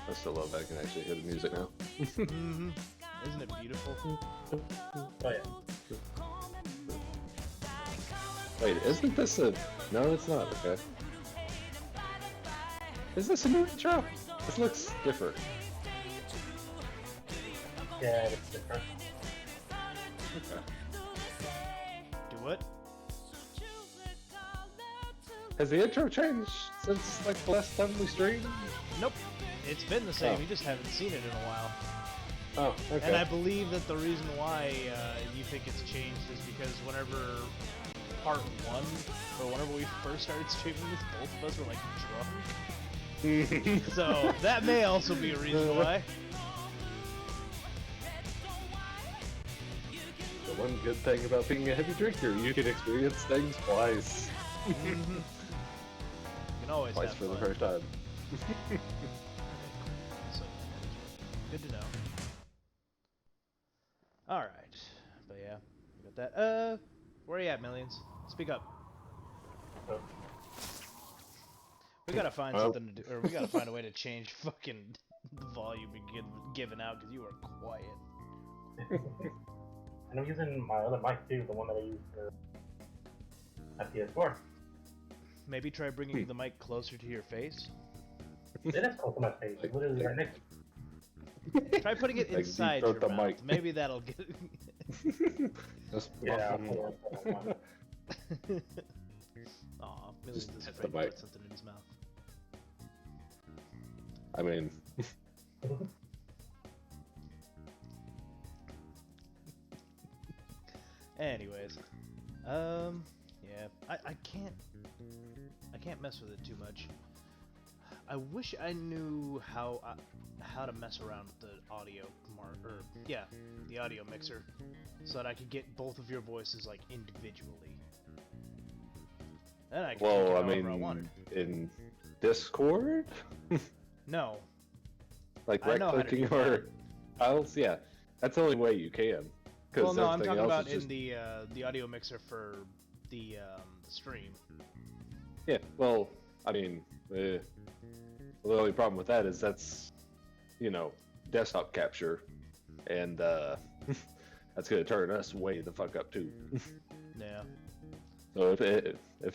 I still love that I can actually hear the music now. Mm-hmm. Isn't it beautiful? Oh yeah. Wait, isn't this a... No, it's not, okay. Is this a new intro? This looks different. Yeah, it's different. Okay. Do what? Has the intro changed since, like, the last time we streamed? Nope. It's been the same. Oh. You just haven't seen it in a while. Oh, okay. And I believe that the reason why you think it's changed is because whenever part 1, or whenever we first started streaming this, both of us were like drunk. So that may also be a reason why. The one good thing about being a heavy drinker, you can experience things twice. Mm-hmm. You can always Twice have for the fun. first time. So, good to know. Alright. But yeah, we got that. Where are you at, Millions? Speak up. Oh. We gotta find Well. something to do, or we gotta find a way to change fucking the volume you're giving out, because you are quiet. And I'm using my other mic too, the one that I use for at PS4. Maybe try bringing the mic closer to your face. It is close to my face. It's literally right next to me. Try putting it Like, inside deep your throat the mouth. mic. Maybe that'll get... Just Yeah, I'll pull it. Aw, Millions Just is tap afraid the to mic. put something in his mouth. I mean, Anyways, yeah, I can't mess with it too much. I wish I knew how to mess around with the audio the audio mixer, so that I could get both of your voices like individually. Then I could well, take I it however I mean, wanted. in Discord? No, Like I know how to right-clicking do or that. files? Yeah, that's the only way you can. Well, no, I'm everything talking else about is just... in the audio mixer for the stream. Yeah, well, I mean, the only problem with that is that's, you know, desktop capture, and that's gonna turn us way the fuck up too. Yeah. So if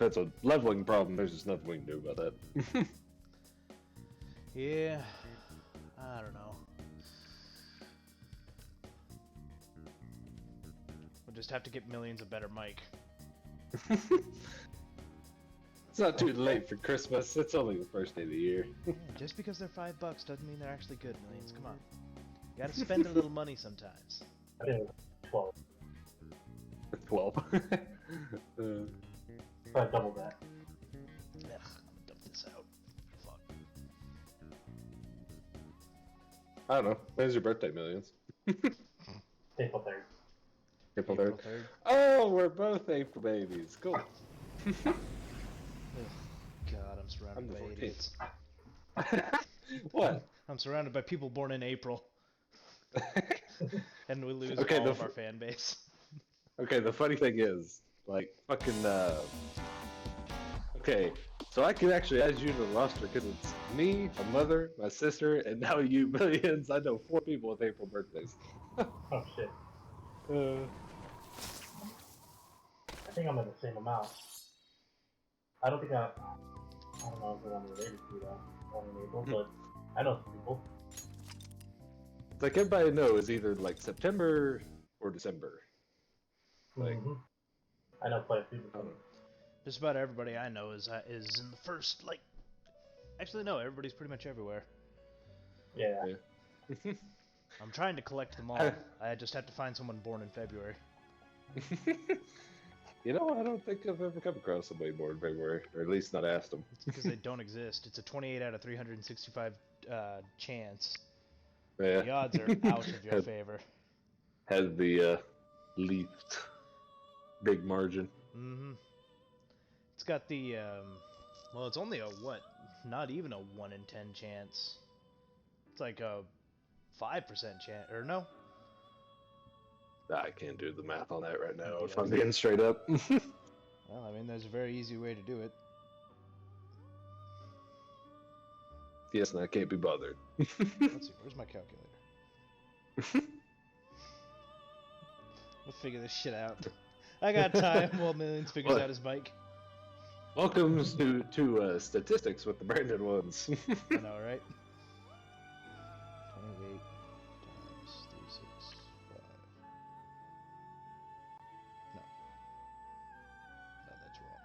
it's a leveling problem, there's just nothing we can do about that. Yeah, I don't know. We'll just have to get Millions a better mic. It's not too late for Christmas. It's only the first day of the year. Yeah, just because they're $5 doesn't mean they're actually good, Millions. Come on. You gotta spend a little money sometimes. I think it was 12. 12. So I doubled that. Ugh, I'm gonna dump this out. Fuck. I don't know. When's your birthday, Millions? April 3rd. April April 3rd. 3rd. Oh, we're both April babies. Cool. Ugh, God, I'm surrounded I'm the by 14th. idiots. What? I'm surrounded by people born in April. And we lose Okay, all the of our fan base. Okay, the funny thing is, like, fucking, okay, so I can actually add you to the roster because it's me, my mother, my sister, and now you, Millions. I know 4 people with April birthdays. Oh shit. I think I'm in the same amount. I don't think I don't know if I'm related to that born in April, but I know some people. Like, everybody knows either, like, September or December. Like, Mhm. I know quite a few people. Just about everybody I know is in the first, like... Actually, no, everybody's pretty much everywhere. Yeah. yeah. I'm trying to collect them all. I just have to find someone born in February. You know, I don't think I've ever come across somebody born in February, or at least not asked them. It's because they don't exist. It's a 28 out of 365 chance. Yeah. The odds are out of your favor. Has the leaked big margin. Mm-hmm. It's got the, well, it's only a, what? Not even a 1 in 10 chance. It's like a 5% chance, or no? I can't do the math on that right now, if Yeah. I'm being straight up. Well, I mean, there's a very easy way to do it. Yes, and I can't be bothered. Let's see, where's my calculator? We'll figure this shit out. I got time while Millions figures What? out his bike. Welcome to statistics with the Brandon ones. I know, right? 28 times 365. No. No, that's wrong.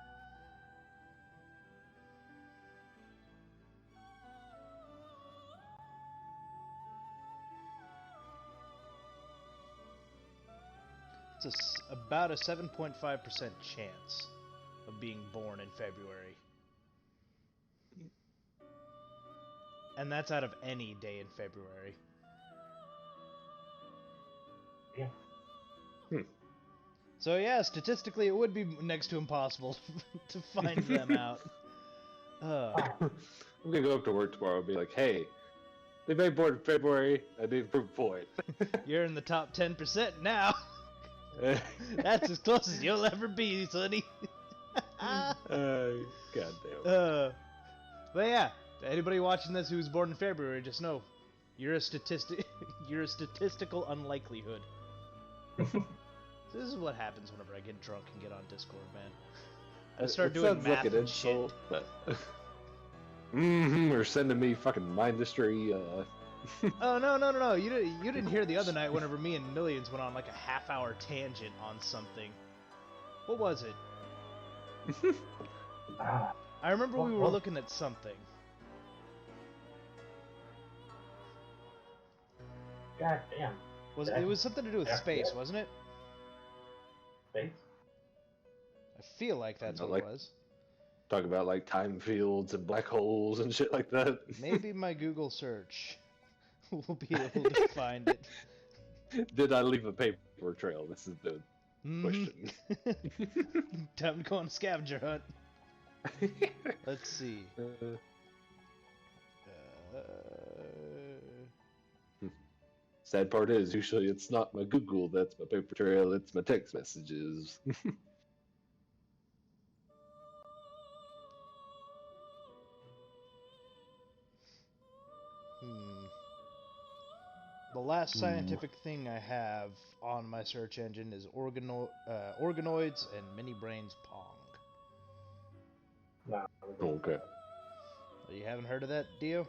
It's about a 7.5% chance of being born in February. And that's out of any day in February. Yeah. So yeah, statistically it would be next to impossible to find them out. I'm gonna go up to work tomorrow and be like, hey, they made born in February. I need to prove a point. You're in the top 10% now. That's as close as you'll ever be, sonny. God damn. But yeah, anybody watching this who's born in February, just know you're a you're a statistical unlikelihood. This is what happens whenever I get drunk and get on Discord, man. I start doing sounds math like an and shit. insult, but or sending me fucking Mindustry. Oh no! You didn't hear the other night whenever me and Millions went on like a half-hour tangent on something. What was it? Ah, I remember we were What? looking at something. God damn. It was something to do with Yeah. space, wasn't it? Space? I feel like that's Not what it like- was. Talk about like time fields and black holes and shit like that. Maybe my Google search will be able to find it. Did I leave a paper trail? This is the Mhm. question. Time to go on a scavenger hunt. Let's see. Sad part is, usually it's not my Google that's my paper trail, it's my text messages. The last scientific thing I have on my search engine is organoids and mini brains Pong. Nah. Okay. You haven't heard of that, Dio?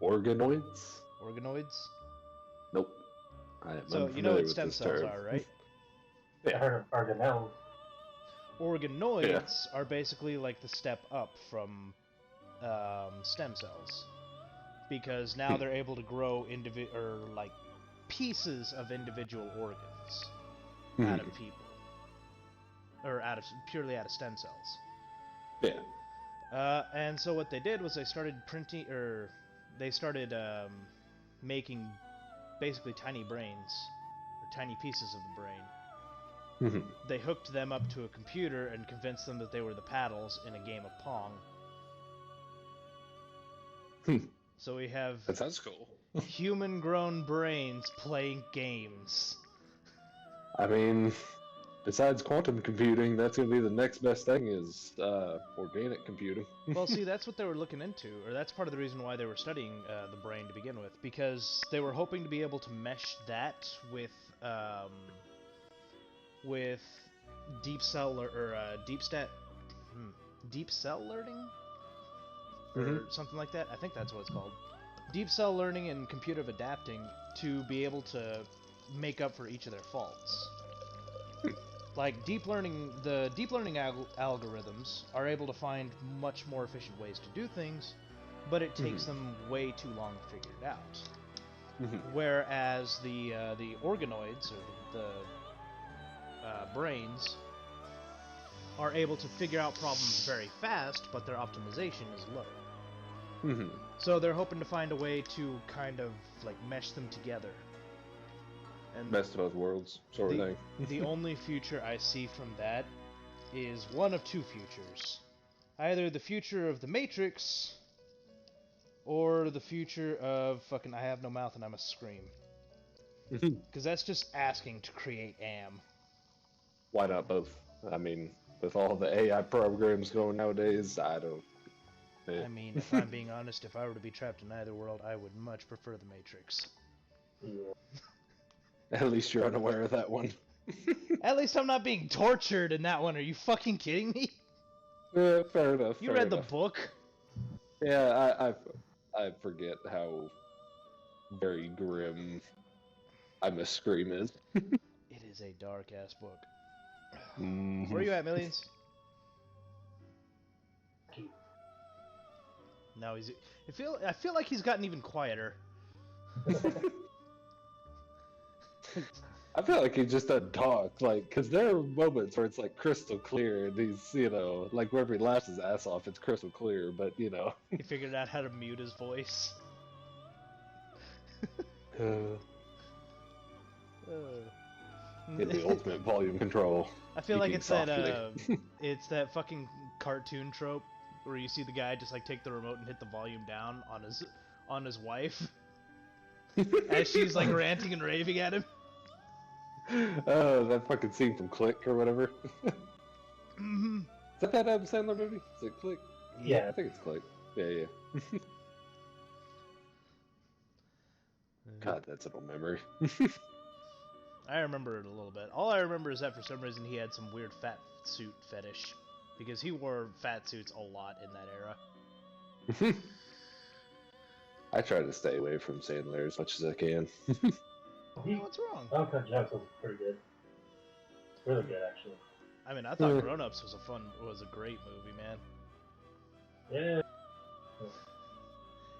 Organoids? Organoids? Nope. I am So you know unfamiliar what with stem this cells term. are, right? I heard of organelles. Organoids are basically like the step up from stem cells, because now they're able to grow like pieces of individual organs out of people, or purely out of stem cells. Yeah. And so what they did was they started making basically tiny brains, or tiny pieces of the brain. They hooked them up to a computer and convinced them that they were the paddles in a game of Pong. So we have That sounds cool. human-grown brains playing games. I mean, besides quantum computing, that's going to be the next best thing is organic computing. Well, see, that's what they were looking into, or that's part of the reason why they were studying the brain to begin with, because they were hoping to be able to mesh that with deep cell learning, or something like that. I think that's what it's called. Deep cell learning and computive adapting to be able to make up for each of their faults. Like the deep learning algorithms are able to find much more efficient ways to do things, but it takes them way too long to figure it out. Whereas the organoids, or the brains, are able to figure out problems very fast, but their optimization is low. So they're hoping to find a way to kind of like mesh them together. And Best of both worlds, sort of thing. the only future I see from that is one of two futures. Either the future of the Matrix, or the future of fucking I have no mouth and I must scream. Because that's just asking to create AM. Why not both? I mean, with all the AI programs going nowadays, I don't. Yeah. I mean, if I'm being honest, if I were to be trapped in either world, I would much prefer the Matrix. Yeah. At least you're unaware of that one. At least I'm not being tortured in that one. Are you fucking kidding me? Yeah, fair enough. You fair read the enough. book? Yeah, I forget how very grim I Miss Scream is. It is a dark ass book. Where are you at, Millions? No, he's. I feel like he's gotten even quieter. I feel like he just doesn't talk, like, because there are moments where it's like crystal clear, and he's, like whenever he laughs his ass off, it's crystal clear, but He figured out how to mute his voice. in the ultimate volume control. I feel like speaking it's softly. it's that fucking cartoon trope where you see the guy just like take the remote and hit the volume down on his wife as she's like ranting and raving at him. Oh, that fucking scene from Click or whatever. Mm-hmm. Is that Adam Sandler movie? Is it Click? Yeah. I think it's Click. Yeah. God, that's an old memory. I remember it a little bit. All I remember is that for some reason he had some weird fat suit fetish. Because he wore fat suits a lot in that era. I try to stay away from Sandler as much as I can. What's wrong? Uncut Gems was pretty good. Really good, actually. I mean, I thought Grown Ups was a great movie, man. Yeah.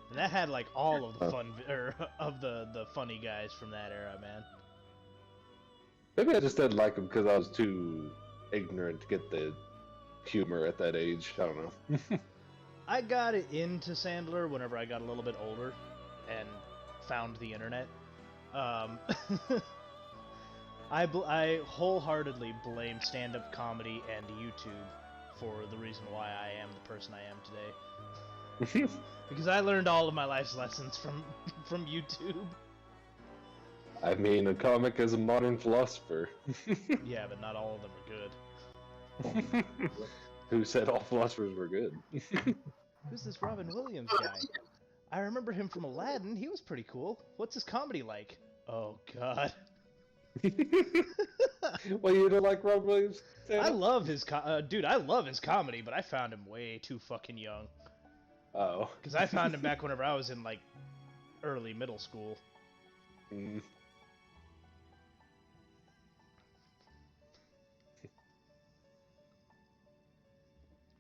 And that had like all of the fun, of the funny guys from that era, man. Maybe I just didn't like him because I was too ignorant to get the humor at that age. I don't know. I got into Sandler whenever I got a little bit older and found the internet. I wholeheartedly blame stand-up comedy and YouTube for the reason why I am the person I am today. Because I learned all of my life's lessons from YouTube. I mean, a comic is a modern philosopher. Yeah, but not all of them are good. Who said all philosophers were good? Who's this Robin Williams guy? I remember him from Aladdin. He was pretty cool. What's his comedy like? Oh, God. Well, you don't like Rob Williams? I love his dude, I love his comedy, but I found him way too fucking young. Oh. Because I found him back whenever I was in, like, early middle school. Mm.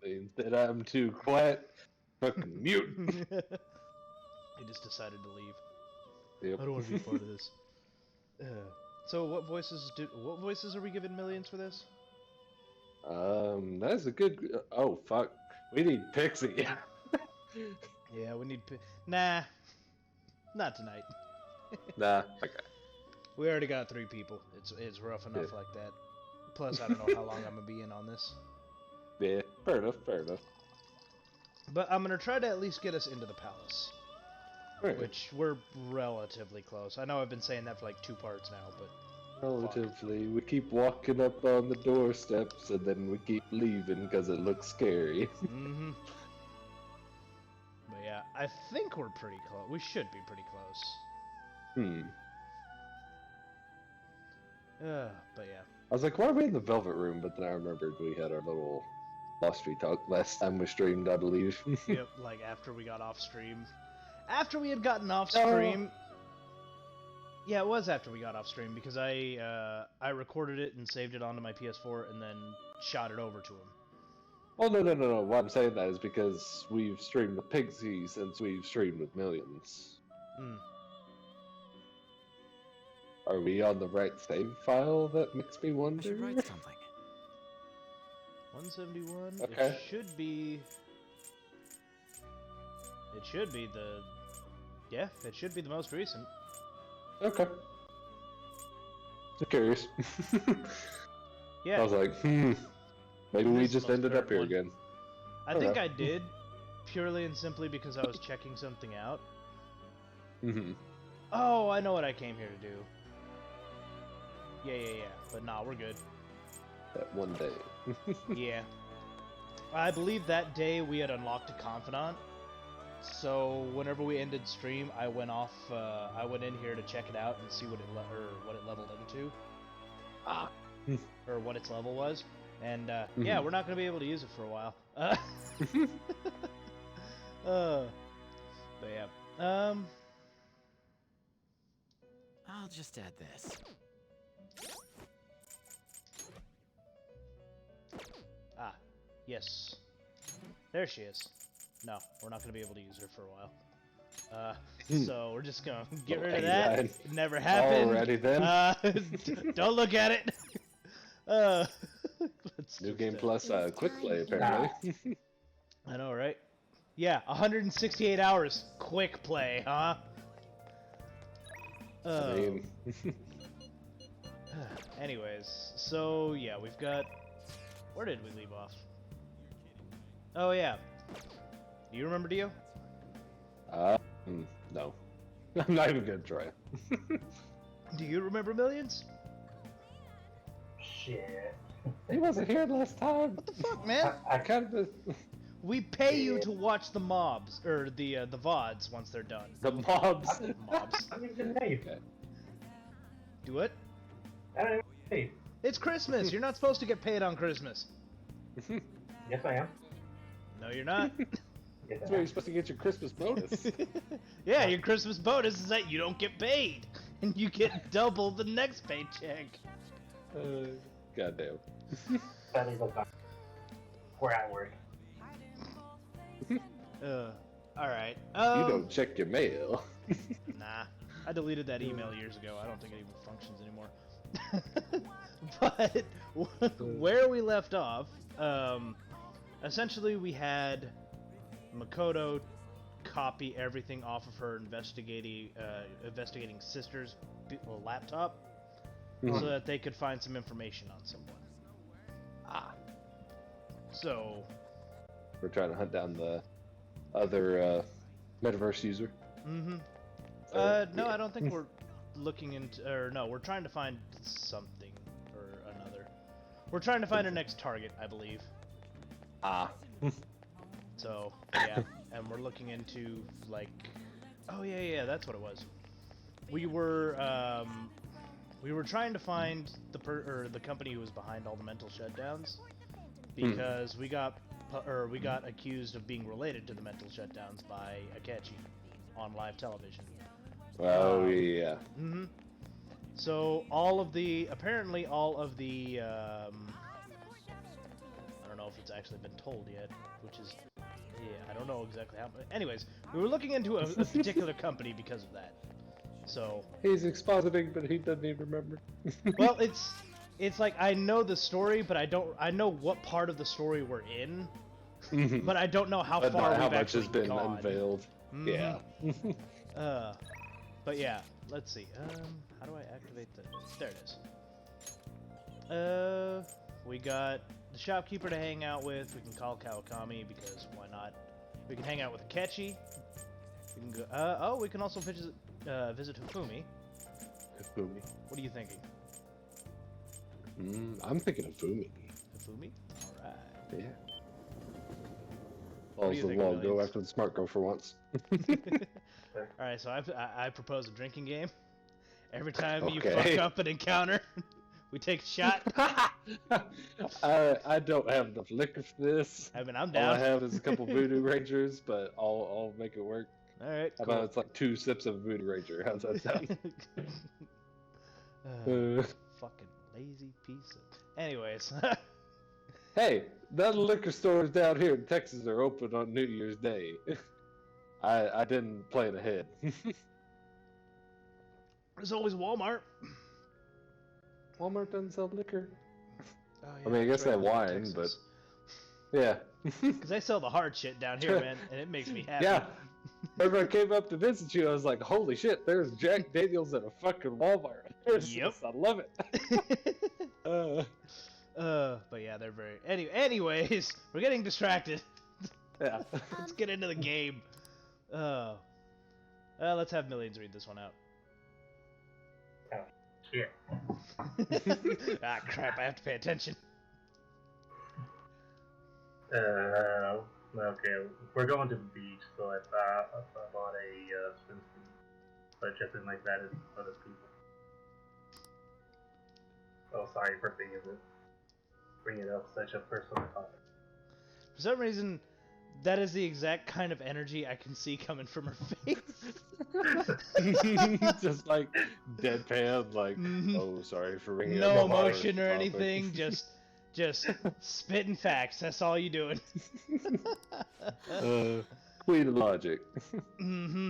Means that I'm too quiet. Fucking mute. He just decided to leave. Yep. I don't want to be part of this. So what voices are we giving Millions for this? That's a good. Oh fuck, we need Pixie. Yeah, we need. Nah, not tonight. Nah. Okay. We already got 3 people. It's rough enough Yeah. like that. Plus, I don't know how long I'm gonna be in on this. Yeah. Fair enough. Fair enough. But I'm gonna try to at least get us into the palace, Alright. which we're relatively close. I know I've been saying that for like 2 parts now, but Relatively, we keep walking up on the doorsteps and then we keep leaving because it looks scary. mm-hmm. But yeah, I think we're pretty close. We should be pretty close. But yeah. I was like, why are we in the Velvet Room? But then I remembered we had our little Lost Street talk last time we streamed, I believe. Yep, like after we got off stream. After we had gotten off stream. Yeah, it was after we got off stream because I recorded it and saved it onto my PS4 and then shot it over to him. Oh, no. Why I'm saying that is because we've streamed with Pixie since we've streamed with Millions. Mm. Are we on the right save file? That makes me I wonder. should write something. 171. Okay. It should be. It should be the. Yeah, it should be the most recent. Okay. Just curious. Yeah. I was like, maybe we This is just the most ended up current here one. again. I think I did, purely and simply because I was checking something out. Mm-hmm. Oh, I know what I came here to do. Yeah. But nah, we're good. That one day. Yeah. I believe that day we had unlocked a confidant. So whenever we ended stream, I went off. I went in here to check it out and see what it leveled into, Ah. or what its level was. And yeah, Mhm. we're not gonna be able to use it for a while. But yeah. I'll just add this. Ah, yes. There she is. No, we're not gonna be able to use her for a while. So we're just gonna get Oh, rid of hey, that. Ryan. It never happened. Alrighty then. Don't look at it. Let's New just, game plus quick play Nah. apparently. I know, right? Yeah, 168 hours. Quick play, huh? I mean, Anyways, so yeah, we've got. Where did we leave off? Oh yeah. Do you remember, Dio? no. I'm not even gonna try. Do you remember Millions? Shit. He wasn't here last time. What the fuck, man? I kind of We pay you to watch the mobs or the VODs once they're done. the mobs. Mobs. I don't even know you. Okay. Do it. I don't even know you. It's Christmas. You're not supposed to get paid on Christmas. Yes, I am. No, you're not. Yes, That's I where am. you're supposed to get your Christmas bonus. Yeah, your Christmas bonus is that you don't get paid, and you get double the next paycheck. Goddamn. That is like where I work. All right. You don't check your mail. Nah, I deleted that email years ago. I don't think it even functions anymore. But where we left off, essentially we had Makoto copy everything off of her investigating sister's laptop so that they could find some information on someone. So We're trying to hunt down the other metaverse user. Mm-hmm. So, No, yeah. I don't think we're looking into, or no, we're trying to find something or another. We're trying to find our next target, I believe. So, yeah, and we're looking into, like, oh yeah, that's what it was. We were trying to find the company who was behind all the mental shutdowns, because we got accused of being related to the mental shutdowns by Akechi on live television. Oh yeah. Mm-hmm. So apparently all of the I don't know if it's actually been told yet, which is, I don't know exactly how. But anyways, we were looking into a particular company because of that. So He's expositing, but he doesn't even remember. well, it's like I know the story, but I know what part of the story we're in, but I don't know how But far not we've how much actually has been gone. unveiled. Mhm. Yeah. But yeah, let's see. How do I activate the? There it is. We got the shopkeeper to hang out with. We can call Kawakami because why not? We can hang out with Akechi. We can go. We can also visit Hifumi. Hifumi. What are you thinking? I'm thinking of Fumi. Hifumi. All right. Yeah. What do Falls you the think, wall. Go Millions? after the smart girl for once. All right. So I propose a drinking game. Every time you Okay. fuck up an encounter, we take a shot. I don't have enough liquor for this. I mean, I'm All down. I have is a couple Voodoo Rangers, but I'll make it work. All right. How Cool. about it's like 2 sips of Voodoo Ranger? How's that sound? Uh, fucking lazy piece of. Anyways. Hey, the liquor stores down here in Texas are open on New Year's Day. I didn't plan ahead. There's always Walmart. Walmart doesn't sell liquor. Oh, I mean, I guess they have live in wine, Texas. Yeah. Because they sell the hard shit down here, man, and it makes me happy. Yeah. Whenever I came up to visit you, I was like, holy shit, there's Jack Daniels at a fucking Walmart. Yep. I love it. But yeah, they're very. Anyways, we're getting distracted. Yeah. Let's get into the game. Let's have Millions read this one out. Shit. Ah, crap! I have to pay attention. Okay, we're going to the beach, so I bought a swimsuit, but just in like that is other people. Oh, sorry for bringing up such a personal topic. For some reason, that is the exact kind of energy I can see coming from her face. Just like deadpan, like, Mhm. oh, sorry for ringing No up my emotion or topic." anything, just spitting facts. That's all you doing. Queen of logic. Mm-hmm.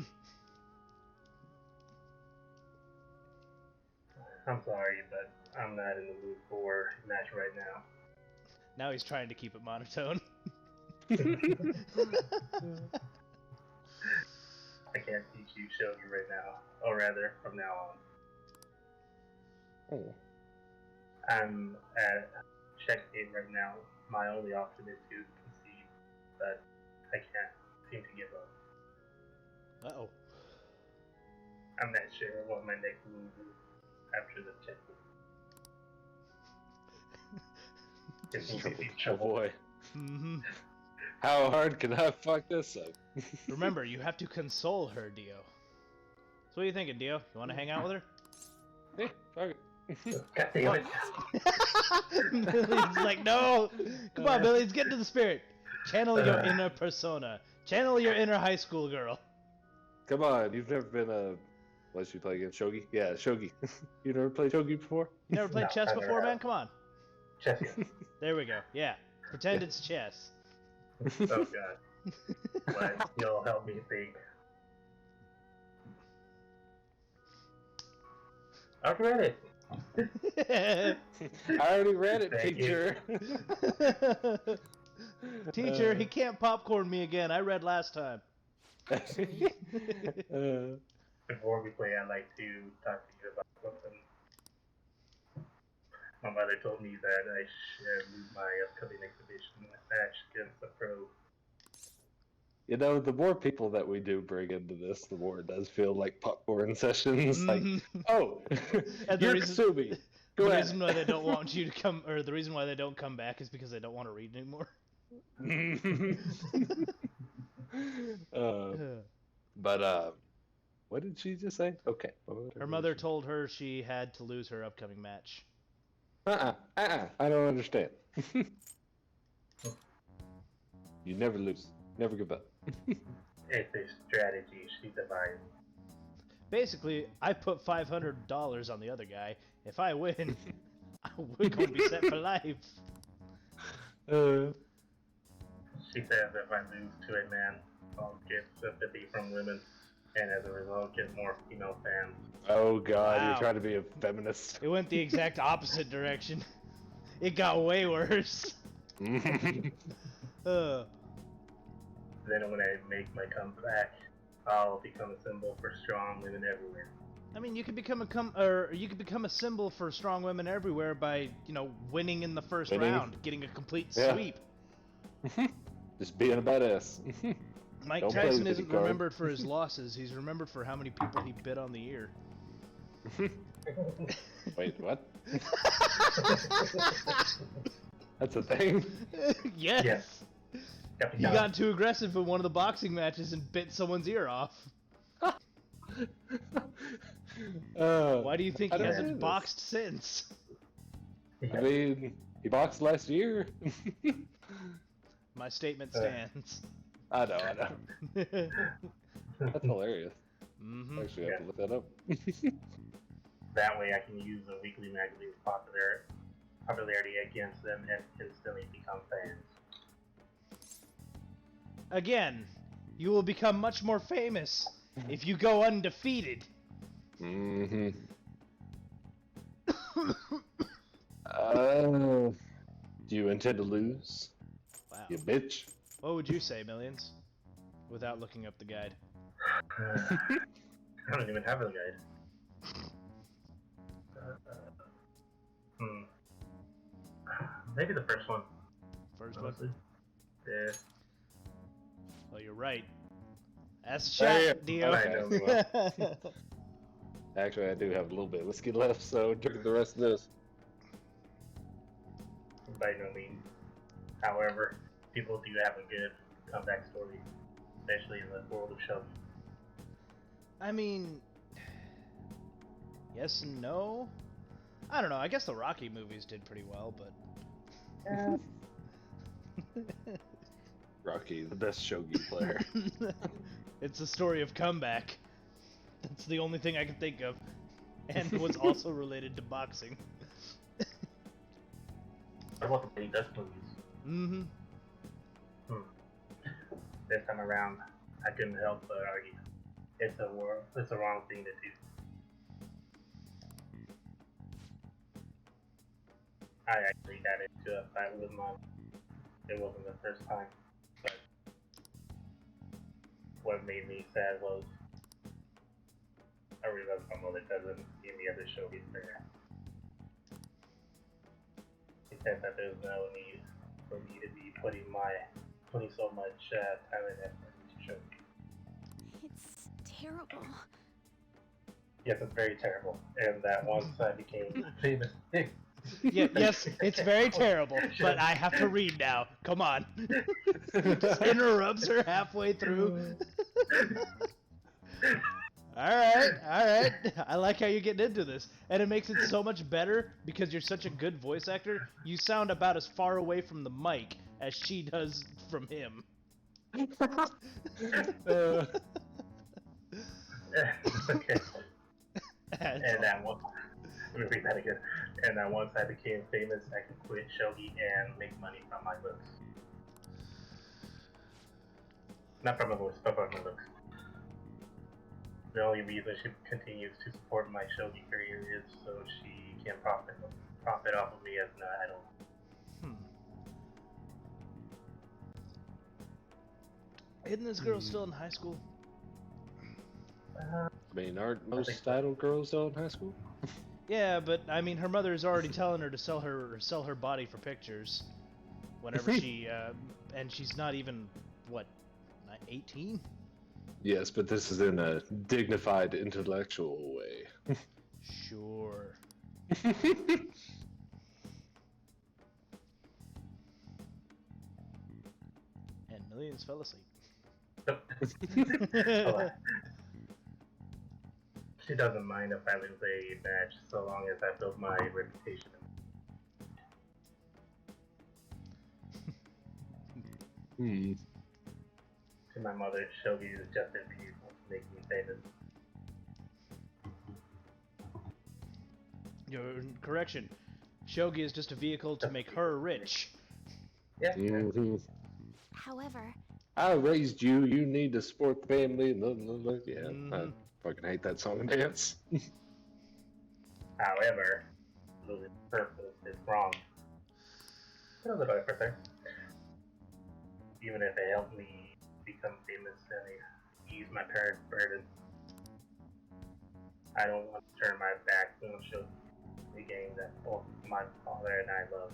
I'm sorry, but I'm not in the mood for a match right now. Now he's trying to keep it monotone. I can't teach you shogi right now, or rather, from now on. Oh. I'm at checkmate right now. My only option is to concede, but I can't seem to give up. Uh-oh. I'm not sure what my next move is after the checkmate. It seems to be Oh trouble. boy. Mm-hmm. How hard can I fuck this up? Remember, you have to console her, Dio. So what are you thinking, Dio? You want to hang out with her? Yeah, fuck it. God damn it. Million's like, no! Come on, Millions, get into the spirit. Channel your inner persona. Channel your inner high school girl. Come on, you've never been a. Unless you play against shogi? Yeah, shogi. You never played shogi before? You never played No, chess I never before, have. man? Come on. Chess. There we go. Yeah. Pretend it's chess. Oh god. But you'll help me think. I've read it. I already read it, Thank teacher. Teacher, he can't popcorn me again. I read last time. Before we play, I'd like to talk to you about something. My mother told me that I should move my upcoming exhibition match against the pro. You know, the more people that we do bring into this, the more it does feel like popcorn sessions. Like, Mhm. oh, And the you're reason- Kasumi. Go The ahead. reason why they don't want you to come, or the reason why they don't come back, is because they don't want to read anymore. But what did she just say? Okay. Her mother told her she had to lose her upcoming match. I don't understand. You never lose. Never give up. It's a strategy she devised. Basically, I put $500 on the other guy. If I win, we're going to be set for life. She says if I lose to a man, I'll get sympathy from women, and as a result, get more female fans. Oh God, Wow. you're trying to be a feminist. It went the exact opposite direction. It got way worse. Then when I make my comeback, I'll become a symbol for strong women everywhere. I mean, you could become a symbol for strong women everywhere by, winning in the first Winning. round, getting a complete Yeah. sweep. Just being a badass. Mike Don't play Tyson the isn't card. remembered for his losses. He's remembered for how many people he bit on the ear. Wait, what? That's a thing. Yes. Yes. He got too aggressive in one of the boxing matches and bit someone's ear off. Why do you think I he don't hasn't know this. boxed since? I mean, he boxed last year. My statement stands. I know. That's hilarious. Mm-hmm. Actually, I have to look that up. That way I can use the weekly magazine's popularity against them and instantly become fans. Again, you will become much more famous if you go undefeated. Mm-hmm. Do you intend to lose, Wow. you bitch? What would you say, Millions? Without looking up the guide. I don't even have a guide. Maybe the first one. First one. Honestly. Yeah. Well, you're right. That's a Hey, shot, Dio. I know. Actually, I do have a little bit of whiskey left, so drink the rest of this. By no means. However, people do have a good comeback story, especially in the world of shows. I mean, yes and no. I don't know. I guess the Rocky movies did pretty well, but Yeah. Rocky, the best shogi player. it's a story of comeback. That's the only thing I can think of, and was also related to boxing. What about the Big Dutch movies? Mm-hmm. This time around, I couldn't help but argue it's a wrong thing to do. I actually got into a fight with mom. It wasn't the first time, but what made me sad was I realized my mother doesn't give me other shogies there. She said that there's no need for me to be putting so much time and effort into shogi. It's terrible. Yes, it's very terrible. And that once I became famous, Yeah, yes, it's very terrible, but I have to read now. Come on. Just interrupts her halfway through. Alright. I like how you're getting into this. And it makes it so much better because you're such a good voice actor. You sound about as far away from the mic as she does from him. okay. And that one, let me read that again. And that once I became famous, I could quit shogi and make money from my looks. Not from my voice, but from my looks. The only reason she continues to support my shogi career is so she can profit off of me as an idol. Isn't this girl still in high school? I mean, aren't most idol girls still in high school? Yeah, but I mean, her mother is already telling her to sell her body for pictures, whenever she and she's not even what, 18? Yes, but this is in a dignified, intellectual way. Sure. And millions fell asleep. She doesn't mind if I lose a match so long as I build my reputation. To my mother, shogi is just a vehicle to make me famous. Your correction. Shogi is just a vehicle to make her rich. Yeah. However, I raised you. You need to support the family. Blah, blah, blah. Yeah, I fucking hate that song and dance. However, losing purpose is wrong. A little bit for there. Even if it helped me become famous and ease my parents' burden, I don't want to turn my back on show the game that both my father and I love.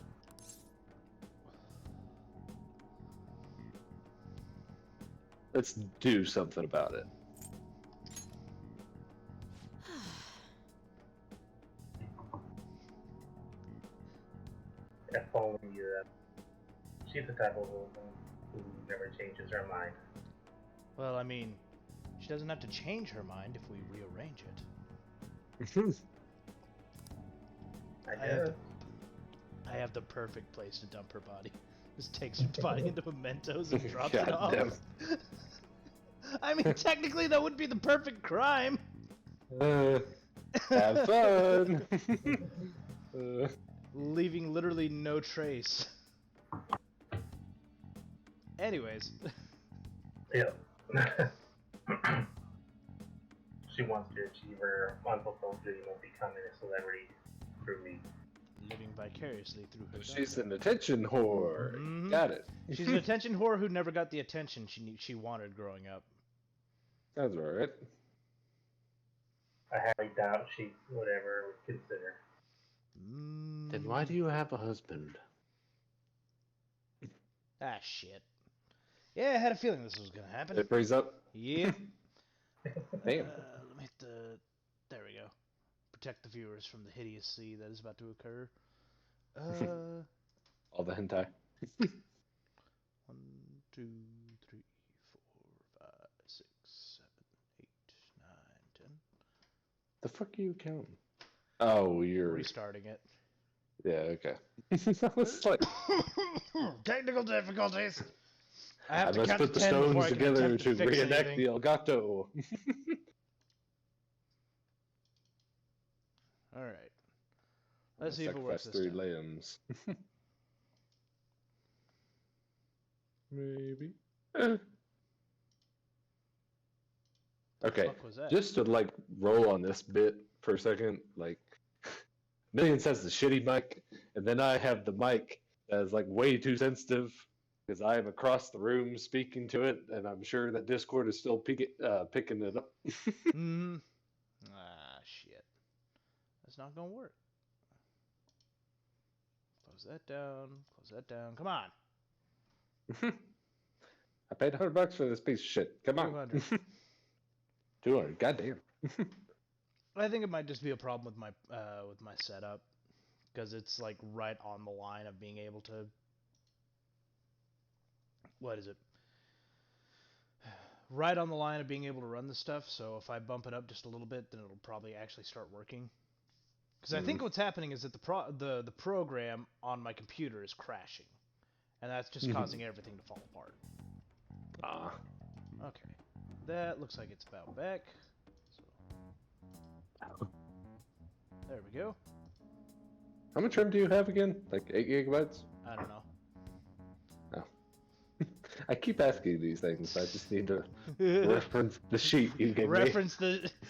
Let's do something about it. If only she's the type of woman who never changes her mind. Well, I mean, she doesn't have to change her mind if we rearrange it. I have the perfect place to dump her body. Just takes her body into mementos and drops it off. Damn. I mean, technically that would be the perfect crime. Have fun. Leaving literally no trace. Anyways. Yeah. She wants to achieve her unfulfilled dream of becoming a celebrity through me. Living vicariously through her. She's an attention whore. Mhm. Got it. She's an attention whore who never got the attention she wanted growing up. That's alright. I highly doubt she would ever consider. Then why do you have a husband? Ah, shit. Yeah, I had a feeling this was gonna happen. It brings up. Yep. Damn. Let me hit the... There we go. Protect the viewers from the idiocy that is about to occur. All the hentai. 1, 2, 3, 4, 5, 6, 7, 8, 9, 10. The fuck are you counting? Oh, you're Restarting it. yeah. Okay. I was like, Technical difficulties. I I have to must count put to the 10 before stones I can together attempt to to fix reenact anything. the Elgato. All right. Let's see if it works Sacrifice this 3 time. lambs. Maybe. Eh. The Okay, fuck was that? just to like roll on this bit for a second, like Millions has the shitty mic, and then I have the mic that is like way too sensitive because I am across the room speaking to it, and I'm sure that Discord is still picking it up. Hmm. Ah, shit. That's not gonna work. Close that down. Close that down. Come on. I paid $100 for this piece of shit. Come on. 200. 200. Goddamn. I think it might just be a problem with my setup, because it's like right on the line of being able to. What is it? Right on the line of being able to run the stuff. So if I bump it up just a little bit, then it'll probably actually start working. Because I think what's happening is that the program on my computer is crashing, and that's just causing everything to fall apart. Ah. Okay, that looks like it's about back. So there we go. How much RAM do you have again? Like 8 gigabytes? I don't know. I keep asking these things. I just need to reference the sheet you gave me.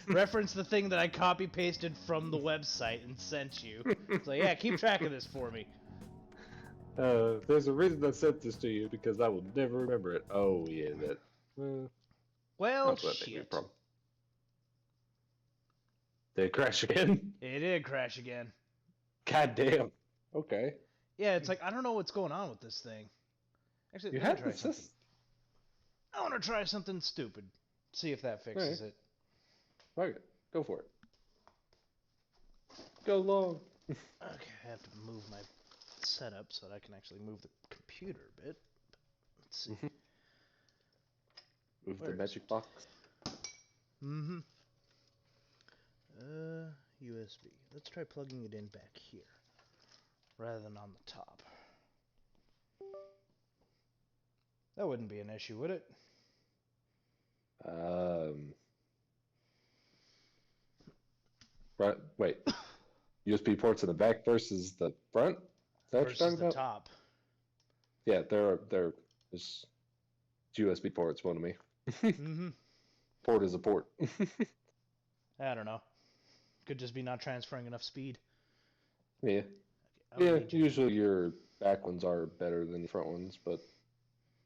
reference the thing that I copy pasted from the website and sent you. So yeah, keep track of this for me. There's a reason I sent this to you because I will never remember it. Oh yeah, that. Well, That may be a shit. problem. Did it crash again? It did crash again. God damn. Okay. Yeah, it's like I don't know what's going on with this thing. Actually, You let me had try this. something. I want to try something stupid. See if that fixes it. Okay, go for it. Go long. Okay, I have to move my setup so that I can actually move the computer a bit. Let's see. Move Where the is magic it? box. Mm-hmm. USB. Let's try plugging it in back here, rather than on the top. That wouldn't be an issue, would it? Right. Wait. USB ports in the back versus the front. Is that what you're Versus talking the about? top. Yeah, there's USB ports. One of me. Mm-hmm. Port is a port. I don't know. Could just be not transferring enough speed. Yeah. Okay, Yeah. Usually your back ones are better than the front ones, but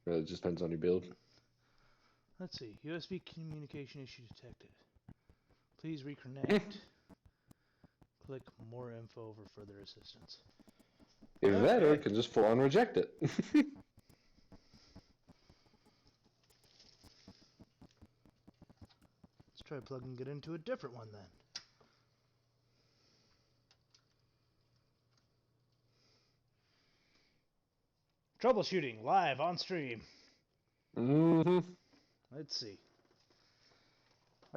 it just depends on your build. Let's see. USB communication issue detected. Please reconnect. Click more info for further assistance. Either that or Okay. it can just full on reject it. Let's try plugging it into a different one then. Troubleshooting live on stream. Mm-hmm. Let's see.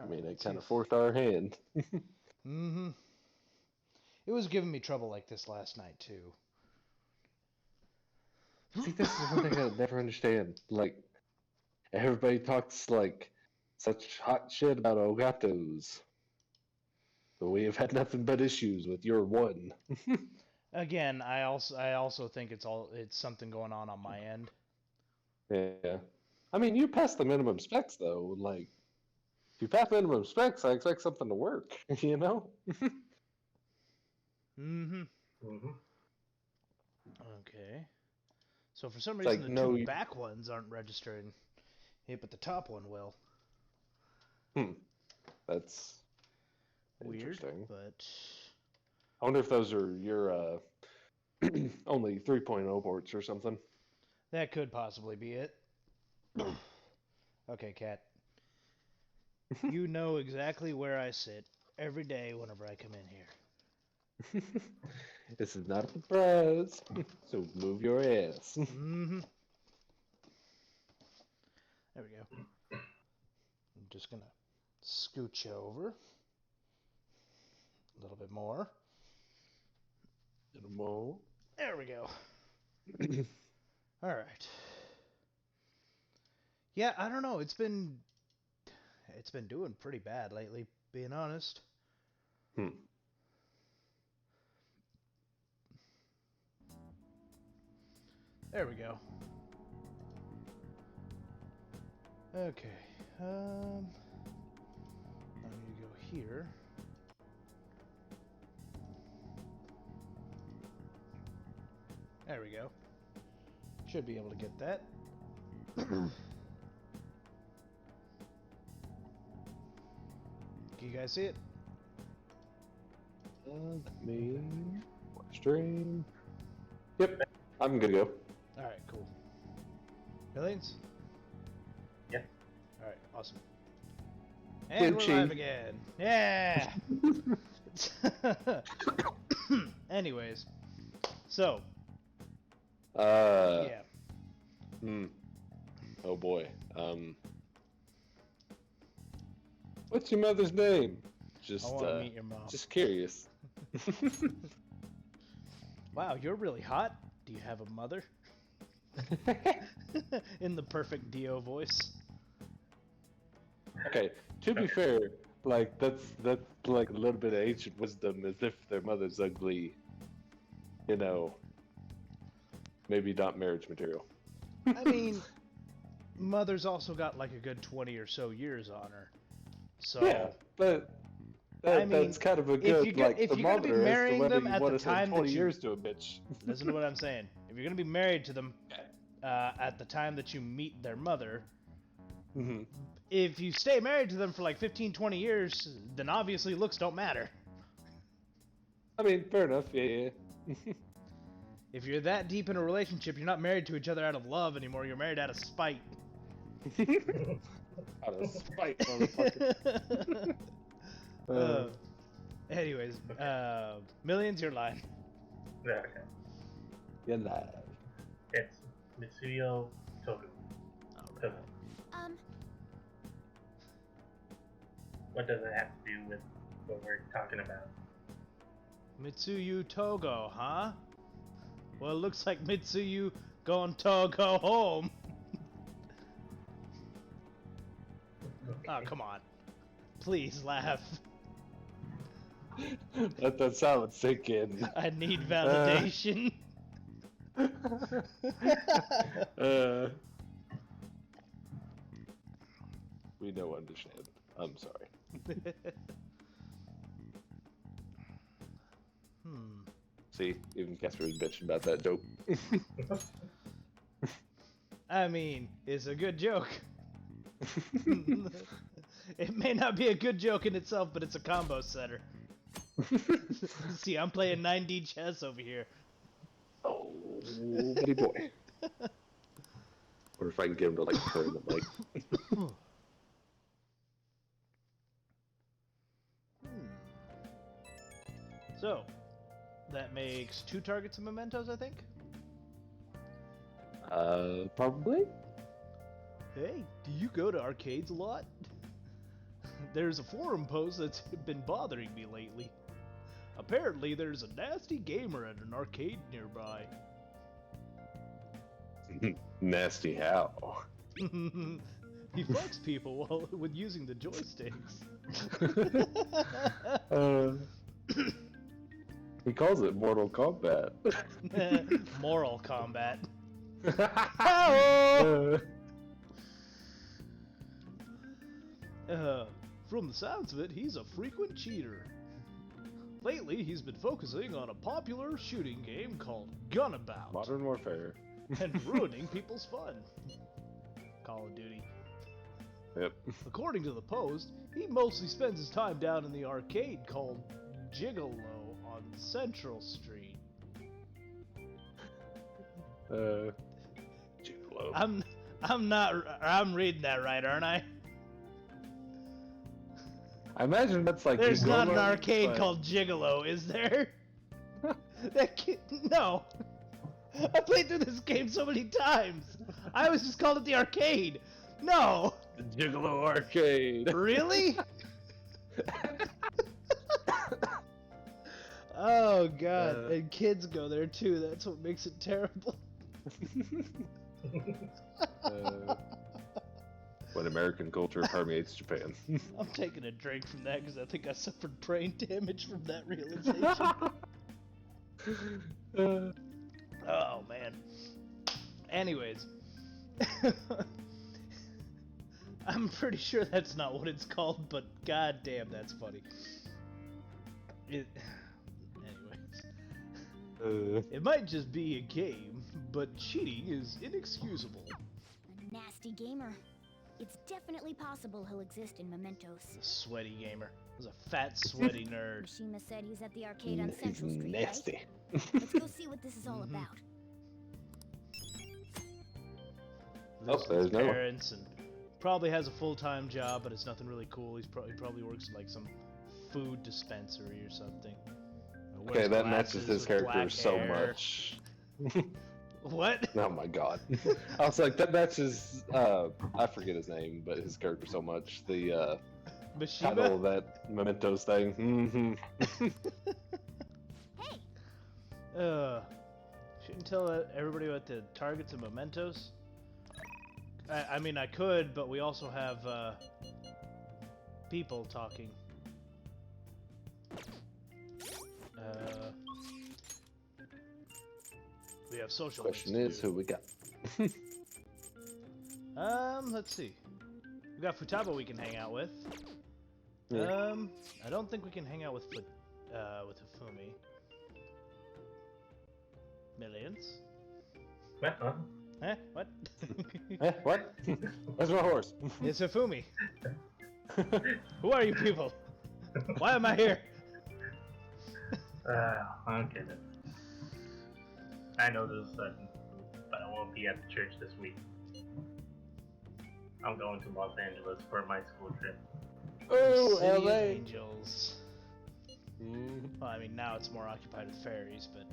I mean, it Let's kind see of forced our hand. Mm-hmm. It was giving me trouble like this last night too. See, this is one thing I never understand. Like, everybody talks like such hot shit about Elgatos. But we have had nothing but issues with your one. Again, I also think it's something going on my end. Yeah. I mean, you passed the minimum specs, though. Like, if you pass minimum specs, I expect something to work, you know? Mm-hmm. Mm-hmm. Okay. So for some It's reason like, the no, two you- back ones aren't registering. Hey, but the top one will. That's Weird, interesting. but I wonder if those are your only 3.0 ports or something. that could possibly be it. Okay, Cat. You know exactly where I sit every day whenever I come in here. This is not a surprise. So move your ass. Mm-hmm. There we go. I'm just gonna scooch over a little bit more. Little more. There we go. All right. Yeah, I don't know. It's been doing pretty bad lately, being honest. There we go. Okay. I need to go here. There we go. Should be able to get that. Can you guys see it? Let me watch stream. Yep, I'm good to go. Alright, cool. Millions? Yeah. Alright, awesome. And Gucci. we're live again. Yeah! Anyways. So. Yeah. Oh boy. What's your mother's name? Just I want to meet your mom. just curious. Wow, you're really hot. Do you have a mother? In the perfect Dio voice. Okay, to be fair, like that's like a little bit of ancient wisdom, as if their mother's ugly, you know, maybe not marriage material. I mean, mother's also got like a good 20 or so years on her. So Yeah, but I mean, that's kind of a good if you're gonna be marrying them at the time that 20 you- years to a bitch. listen to what I'm saying. If you're gonna be married to them at the time that you meet their mother, Mm-hmm. if you stay married to them for like 15, 20 years, then obviously looks don't matter. I mean, fair enough. Yeah. If you're that deep in a relationship, you're not married to each other out of love anymore. You're married out of spite. Out of spite, motherfucker. Anyways, Millions, your line. Yeah, okay. You're live. It's Mitsuyo Togu. Togu. What does it have to do with what we're talking about? Mitsuyu Togo, huh? Well, it looks like Mitsuyu going to go home. Oh, come on. Please laugh. Let that sound sink in. I need validation. We don't understand. I'm sorry. See, even Casper was bitching about that joke. I mean, it's a good joke. It may not be a good joke in itself, but it's a combo setter. See, I'm playing 9D chess over here. Oh, buddy boy. Or if I can get him to like turn the mic. So, that makes 2 targets of mementos, I think? Probably. Hey, do you go to arcades a lot? There's a forum post that's been bothering me lately. Apparently, there's a nasty gamer at an arcade nearby. Nasty how? He fucks people while with using the joysticks. He calls it Mortal Kombat. Moral combat. From the sounds of it, he's a frequent cheater. Lately, he's been focusing on a popular shooting game called Gunabout Modern Warfare. and ruining people's fun. Call of Duty. Yep. According to the post, he mostly spends his time down in the arcade called Gigolo on Central Street. Gigolo. I'm reading that right, aren't I? I imagine that's like. There's not an Gigolo, arcade but- called Gigolo, is there? No. I played through this game so many times. I always just called it the arcade. No! The Gigolo Arcade. Really? Oh god, and kids go there too. That's what makes it terrible. When American culture permeates Japan. I'm taking a drink from that because I think I suffered brain damage from that realization. Oh man. Anyways. I'm pretty sure that's not what it's called, but god damn, that's funny. Anyways. It might just be a game, but cheating is inexcusable. A nasty gamer. It's definitely possible he'll exist in Mementos. The sweaty gamer. He's a fat, sweaty nerd. Mishima said he's at the arcade on He's Central Street, nasty. right? Let's go see what this is all about. Oh, Lives with there's his no one. parents and probably has a full-time job, but it's nothing really cool. He probably works at like some food dispensary or something. Or Okay, wears that matches glasses his with character black so hair. much. What? Oh my god. I was like, that matches, I forget his name, but his character so much. The title Mishima? of that Mementos thing. Hey, Shouldn't tell everybody what the targets and mementos. I mean, I could, but we also have people talking. We have social. Question links is, to who we got? do. Let's see. We got Futaba we can hang out with. Yeah. I don't think we can hang out with Hifumi. Millions? Huh? Eh? What? What? Where's my horse? It's Hifumi. Who are you people? Why am I here? Okay then. I know this is sudden, but I won't be at the church this week. I'm going to Los Angeles for my school trip. Oh, City of LA. Angels. Well, I mean, now it's more occupied with fairies, but...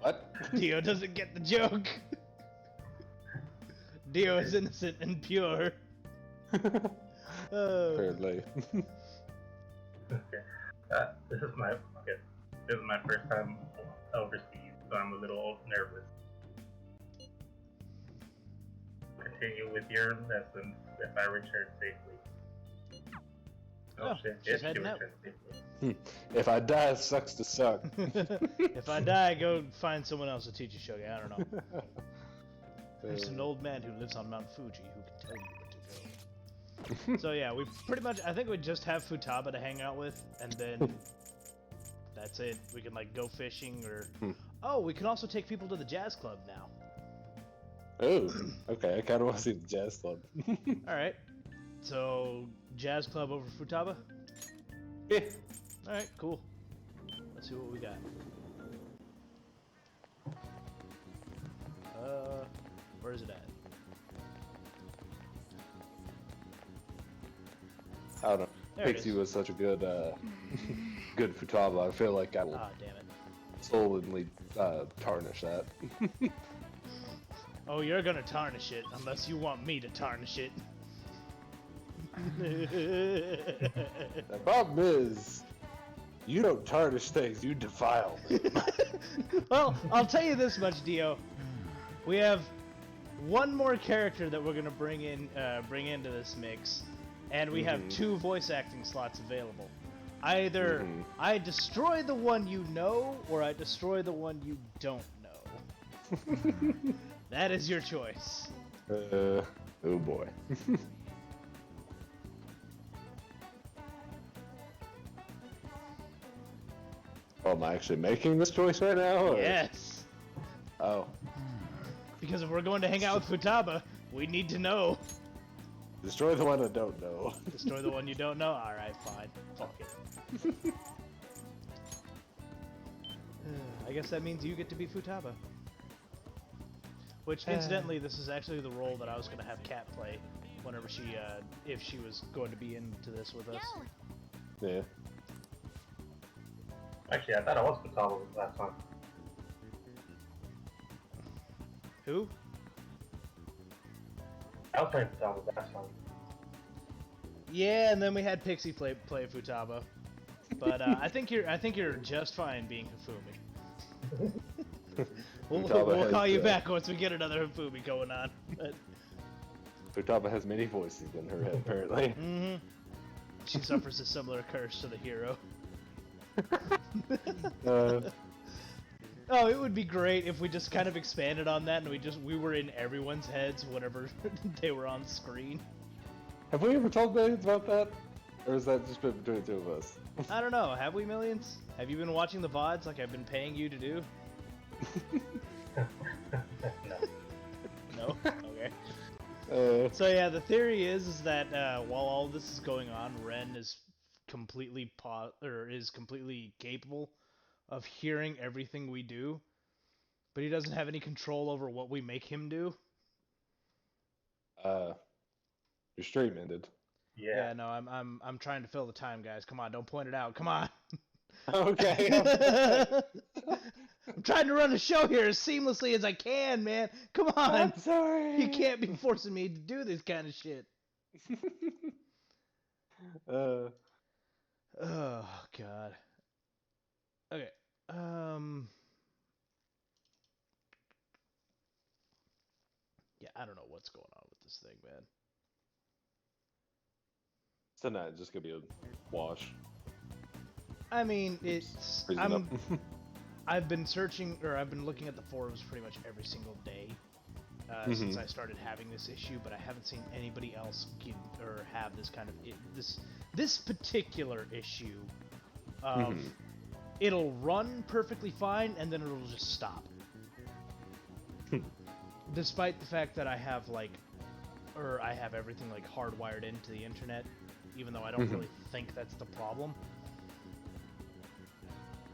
What? Dio doesn't get the joke. Dio is innocent and pure. Oh. Apparently. Okay. This is my first time overseas, so I'm a little nervous. Continue with your lessons if I return safely. Oh, Shit! she's Yes, she heading out. returned safely. If I die, it sucks to suck. If I die, go find someone else to teach you Shogi. I don't know. There's an old man who lives on Mount Fuji who can tell you where to go. So yeah, we pretty much, I think we just have Futaba to hang out with, and then that's it. We can like go fishing or... Oh, we can also take people to the jazz club now. Oh, okay. I kind of want to see the jazz club. Alright, so jazz club over Futaba? Yeah. Alright, cool. Let's see what we got. Where is it at? I don't know. There it Pixie is. was such a good, good Futaba. I feel like I will Ah, damn it. solidly tarnish that. Oh, you're gonna tarnish it, unless you want me to tarnish it. The problem is, you don't tarnish things, you defile them. Well, I'll tell you this much, Dio. We have one more character that we're gonna bring into this mix, and we have 2 voice acting slots available. Either I destroy the one you know, or I destroy the one you don't know. That is your choice. Oh boy. Oh, am I actually making this choice right now? Or? Yes. Oh. Because if we're going to hang out with Futaba, we need to know. Destroy the one I don't know. Destroy the one you don't know? Alright, fine. Fuck it. I guess that means you get to be Futaba. Which, incidentally, this is actually the role that I was going to have Kat play whenever she, if she was going to be into this with us. Yo, Yeah. Actually, I thought I was Futaba last time. Who? I was playing Futaba last time. Yeah, and then we had Pixie play Futaba. But I think you're just fine being Hifumi. we'll Futaba call has, you back once we get another Hifumi going on. Futaba has many voices in her head, apparently. Mm-hmm. She suffers a similar curse to the hero. Oh, it would be great if we just kind of expanded on that and we were in everyone's heads whenever they were on screen. Have we ever told millions about that? Or is that just been between the two of us? I don't know. Have we, Millions? Have you been watching the VODs like I've been paying you to do? No. No? Okay. So yeah, the theory is that while all this is going on, Ren is completely completely capable of hearing everything we do, but he doesn't have any control over what we make him do. Your stream ended. Yeah, no, I'm trying to fill the time, guys. Come on, don't point it out. Come on. Okay. I'm trying to run a show here as seamlessly as I can, man. Come on. I'm sorry. You can't be forcing me to do this kind of shit. Oh god. Okay. Yeah, I don't know what's going on with this thing, man. Tonight just gonna be a wash. I mean, it's Freezing up. I've been searching, or I've been looking at the forums pretty much every single day since I started having this issue, but I haven't seen anybody else have this kind of this particular issue. It'll run perfectly fine, and then it'll just stop. Despite the fact that I have I have everything like hardwired into the internet, even though I don't really think that's the problem.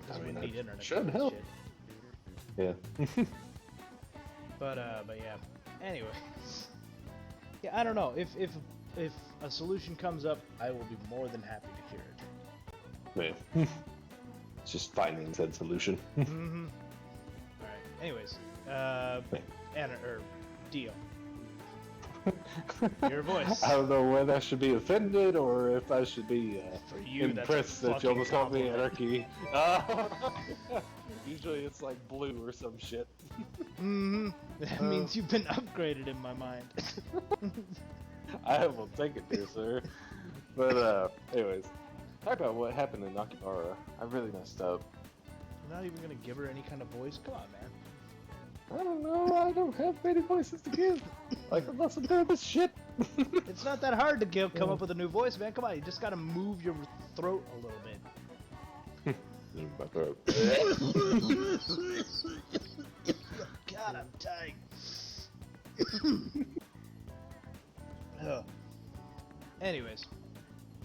Because we need internet. Should help. Shit. Yeah. But yeah. Anyways, yeah, I don't know. If a solution comes up, I will be more than happy to hear it. Yeah. It's just finding said solution. Mm-hmm. All right. Anyways, Anna or Dio, your voice. I don't know when I should be offended or if I should be For you, that's impressed a that you almost called me fucking Anarchy. Usually it's like blue or some shit. Mm-hmm. That means you've been upgraded in my mind. I will take it, dear sir. But anyways, talk about what happened in Nakibara. I really messed up. You're not even gonna give her any kind of voice? Come on, man. I don't know. I don't have many voices to give. Like unless I'm doing this shit. It's not that hard to come up with a new voice, man. Come on, you just gotta move your throat a little bit. My throat. God, I'm dying. Anyways,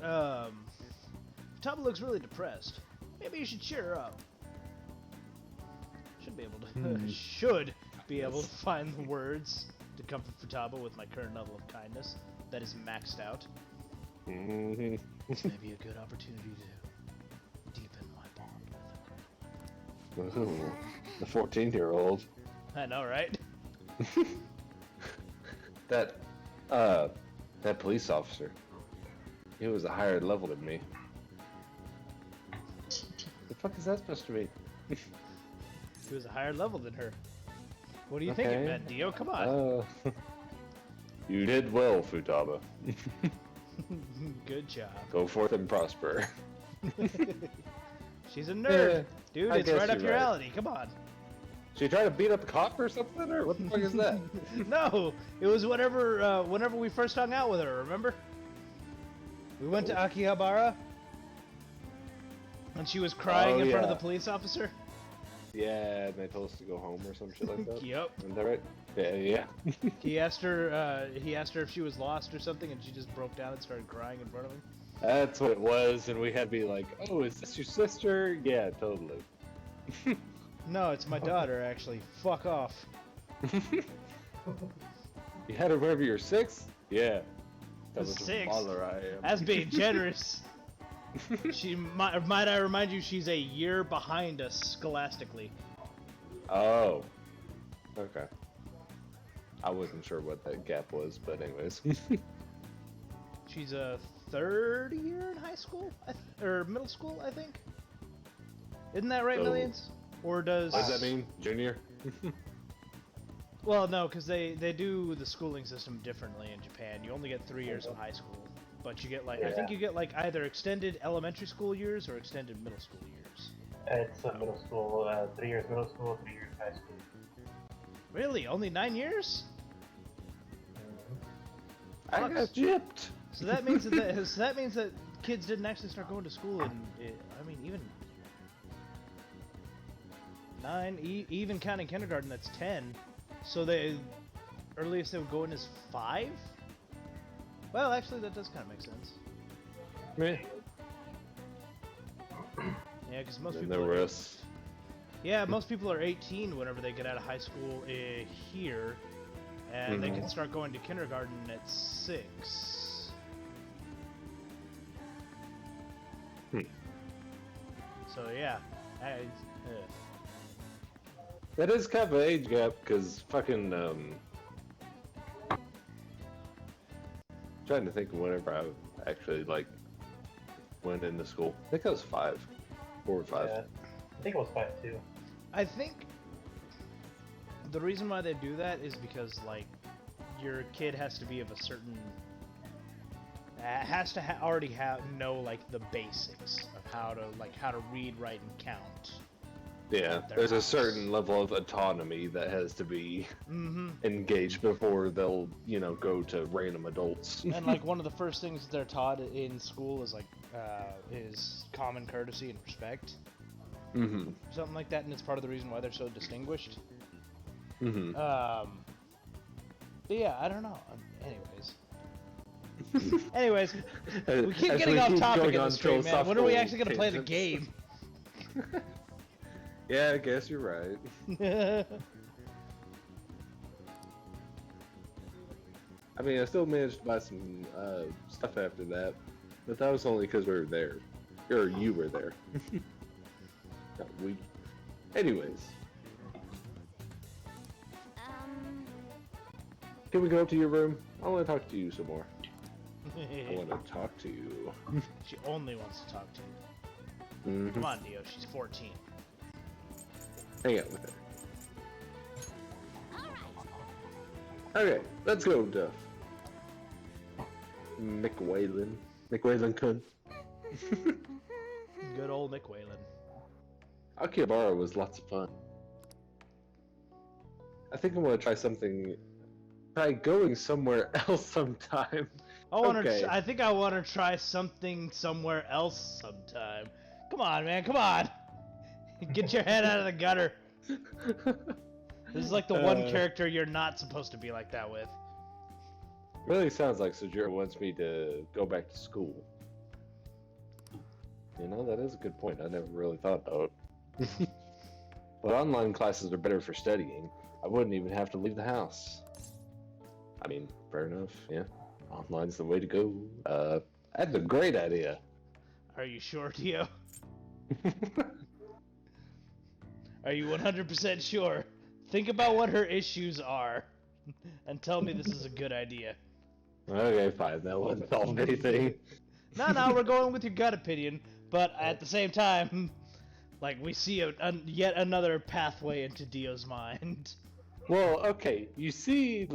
Futaba looks really depressed. Maybe you should cheer her up. Should be able to find the words to comfort Futaba with my current level of kindness that is maxed out. This may be a good opportunity to deepen my bond with her. Ooh, the 14-year-old. I know, right? That police officer. He was a higher level than me. The fuck is that supposed to be? He was a higher level than her. What do you think it meant, Dio? Come on. You did well, Futaba. Good job. Go forth and prosper. She's a nerd. Yeah, Dude, I it's guess right up you're your right. alley. Come on. She tried to beat up a cop or something, or what the fuck is that? No, it was whenever we first hung out with her, remember? We went to Akihabara, and she was crying in front of the police officer. Yeah, and they told us to go home or some shit like that. Yep. Isn't that right? Yeah. He asked her if she was lost or something, and she just broke down and started crying in front of him. That's what it was, and we had to be like, oh, is this your sister? Yeah, totally. No, it's my daughter, actually. Fuck off. You had her whenever you're 6? Yeah. That was the 6? baller I am. That's being generous. Might I remind you, she's a year behind us scholastically. Oh. Okay. I wasn't sure what that gap was, but anyways. She's a third year in high school, or middle school, I think. Isn't that right, So- Millions? Or does? What does that mean? Junior? Well, no, because they do the schooling system differently in Japan. You only get 3 years of high school, but you get I think you get either extended elementary school years or extended middle school years. It's a middle school, 3 years middle school, 3 years high school. Really? Only 9 years? I got gypped. So that means that kids didn't actually start going to school in I mean even 9, even counting kindergarten, that's 10. So the earliest they would go in is 5? Well, actually that does kind of make sense. Yeah. Yeah, because most And people the rest. most people are 18 whenever they get out of high school here, and they can start going to kindergarten at 6. So yeah, That is kind of an age gap, because fucking, trying to think of whenever I actually, went into school. I think I was 4 or 5. Yeah. I think it was 5 too. I think the reason why they do that is because your kid has to be of a certain has to already know the basics of how to read, write, and count. Yeah, Their there's a house. certain level of autonomy that has to be engaged before they'll, go to random adults. And one of the first things they're taught in school is is common courtesy and respect, something like that, and it's part of the reason why they're so distinguished. But yeah, I don't know. Anyways, we keep getting off topic in the stream, man. When are we actually gonna play the game? Yeah, I guess you're right. I mean, I still managed to buy some stuff after that, but that was only because we were there. Or you were there. Not we. Anyways, can we go up to your room? I want to talk to you some more. I want to talk to you. She only wants to talk to you. Come on, Dio. She's 14. Hang out with her. Okay, let's go, Duff. McWhalen. McWhalen-kun. Good old Nick Whalen. Akihabara was lots of fun. I think I want to try going somewhere else sometime. I think I want to try something somewhere else sometime. Come on, man. Come on. Get your head out of the gutter. This is the one character you're not supposed to be like that with. Really sounds like Sojiro wants me to go back to school. That is a good point. I never really thought about it. But online classes are better for studying. I wouldn't even have to leave the house. I mean, fair enough, yeah. Online's the way to go. That's a great idea. Are you sure, Dio? Are you 100% sure? Think about what her issues are, and tell me this is a good idea. Okay, fine. That wouldn't solve anything. No, we're going with your gut opinion, but at the same time, we see yet another pathway into Dio's mind. Well, okay. You see,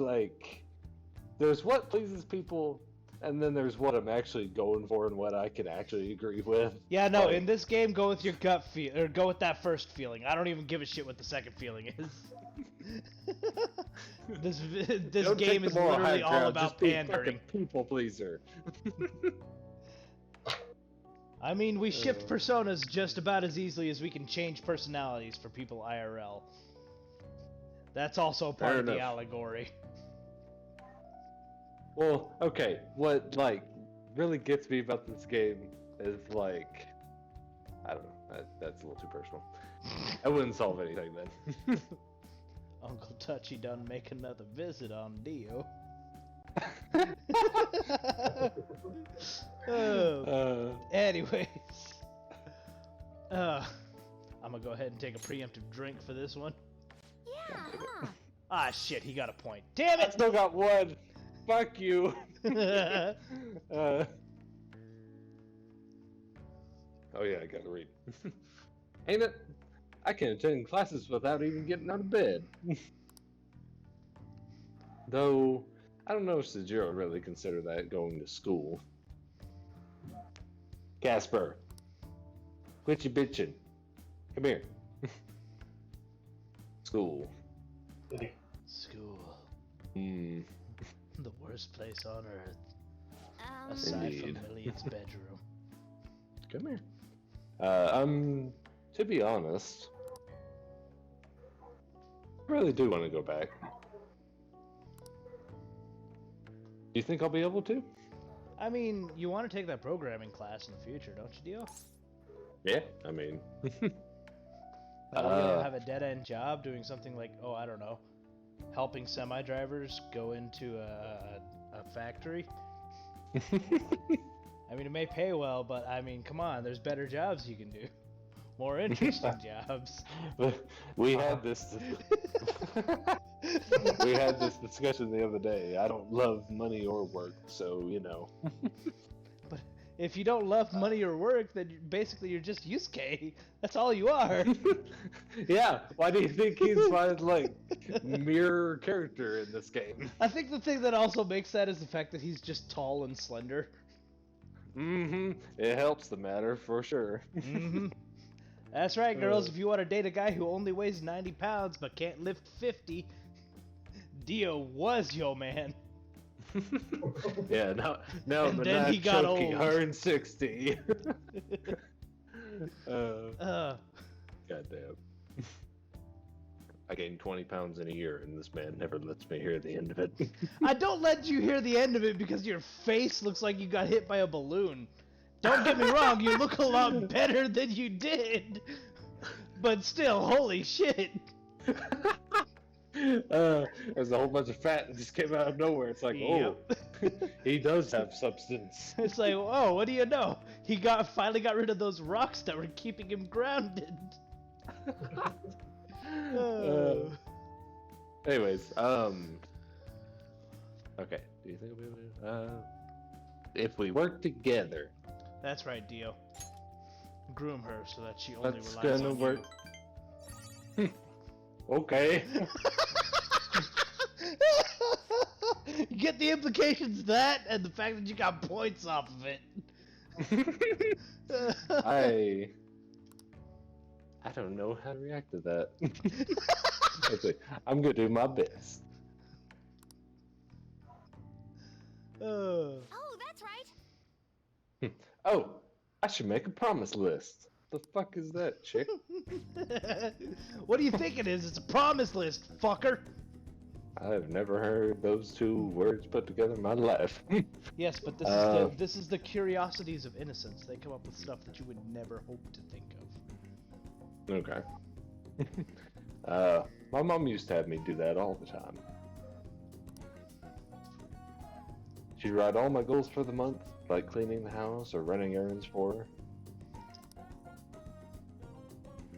there's what pleases people, and then there's what I'm actually going for and what I can actually agree with. Yeah, no, in this game, go with your gut feel, or go with that first feeling. I don't even give a shit what the second feeling is. this Don't game take is the moral high literally all ground, about just be a pandering. fucking people pleaser. I mean, we shift personas just about as easily as we can change personalities for people IRL. That's also part Fair of the enough. allegory. Well, okay. What really gets me about this game is I don't know. That's a little too personal. I wouldn't solve anything then. Uncle Touchy done make another visit on Dio. Anyways, I'm gonna go ahead and take a preemptive drink for this one. Yeah, huh? Ah, shit, he got a point. Damn I it! still got one. Fuck you. Oh yeah, I gotta read. Ain't it? I can attend classes without even getting out of bed. Though, I don't know if Sajiro really consider that going to school. Casper, quit your bitching. Come here. School. School. Hmm. The worst place on earth. Um, Aside Indeed. from Lillian's bedroom. Come here. To be honest, I really do want to go back. Do you think I'll be able to? I mean, you want to take that programming class in the future, don't you, Dio? Yeah, I mean, That way you don't have a dead-end job doing something like, oh, I don't know, helping semi-drivers go into a factory. I mean, it may pay well, but I mean, come on, there's better jobs you can do. More interesting jobs. we had this. We had this discussion the other day. I don't love money or work, so you know. But if you don't love money or work, then basically you're just Yusuke. That's all you are. Yeah. Why do you think he's my like mirror character in this game? I think the thing that also makes that is the fact that he's just tall and slender. Mm-hmm. It helps the matter for sure. Mm-hmm. That's right, girls. If you want to date a guy who only weighs 90 pounds but can't lift 50, Dio was your man. Yeah. Now And I'm then not he got choky, old. 160. Goddamn. I gained 20 pounds in a year, and this man never lets me hear the end of it. I don't let you hear the end of it because your face looks like you got hit by a balloon. Don't get me wrong, you look a lot better than you did. But still, holy shit. There's a whole bunch of fat that just came out of nowhere. It's like, oh, he does have substance. It's like, oh, what do you know? He finally got rid of those rocks that were keeping him grounded. Oh. Anyways, okay. Do you think we'll be able to? If we work together, That's right, Dio. Groom her so that she only that's relies gonna on work. Okay. you. You get the implications of that and the fact that you got points off of it. I don't know how to react to that. Okay, I'm gonna do my best. oh, that's right. Oh, I should make a promise list. The fuck is that, chick? What do you think it is? It's a promise list, fucker. I've never heard those two words put together in my life. Yes, but this is the curiosities of innocence. They come up with stuff that you would never hope to think of. Okay. My mom used to have me do that all the time. She'd write all my goals for the month, like cleaning the house or running errands for her.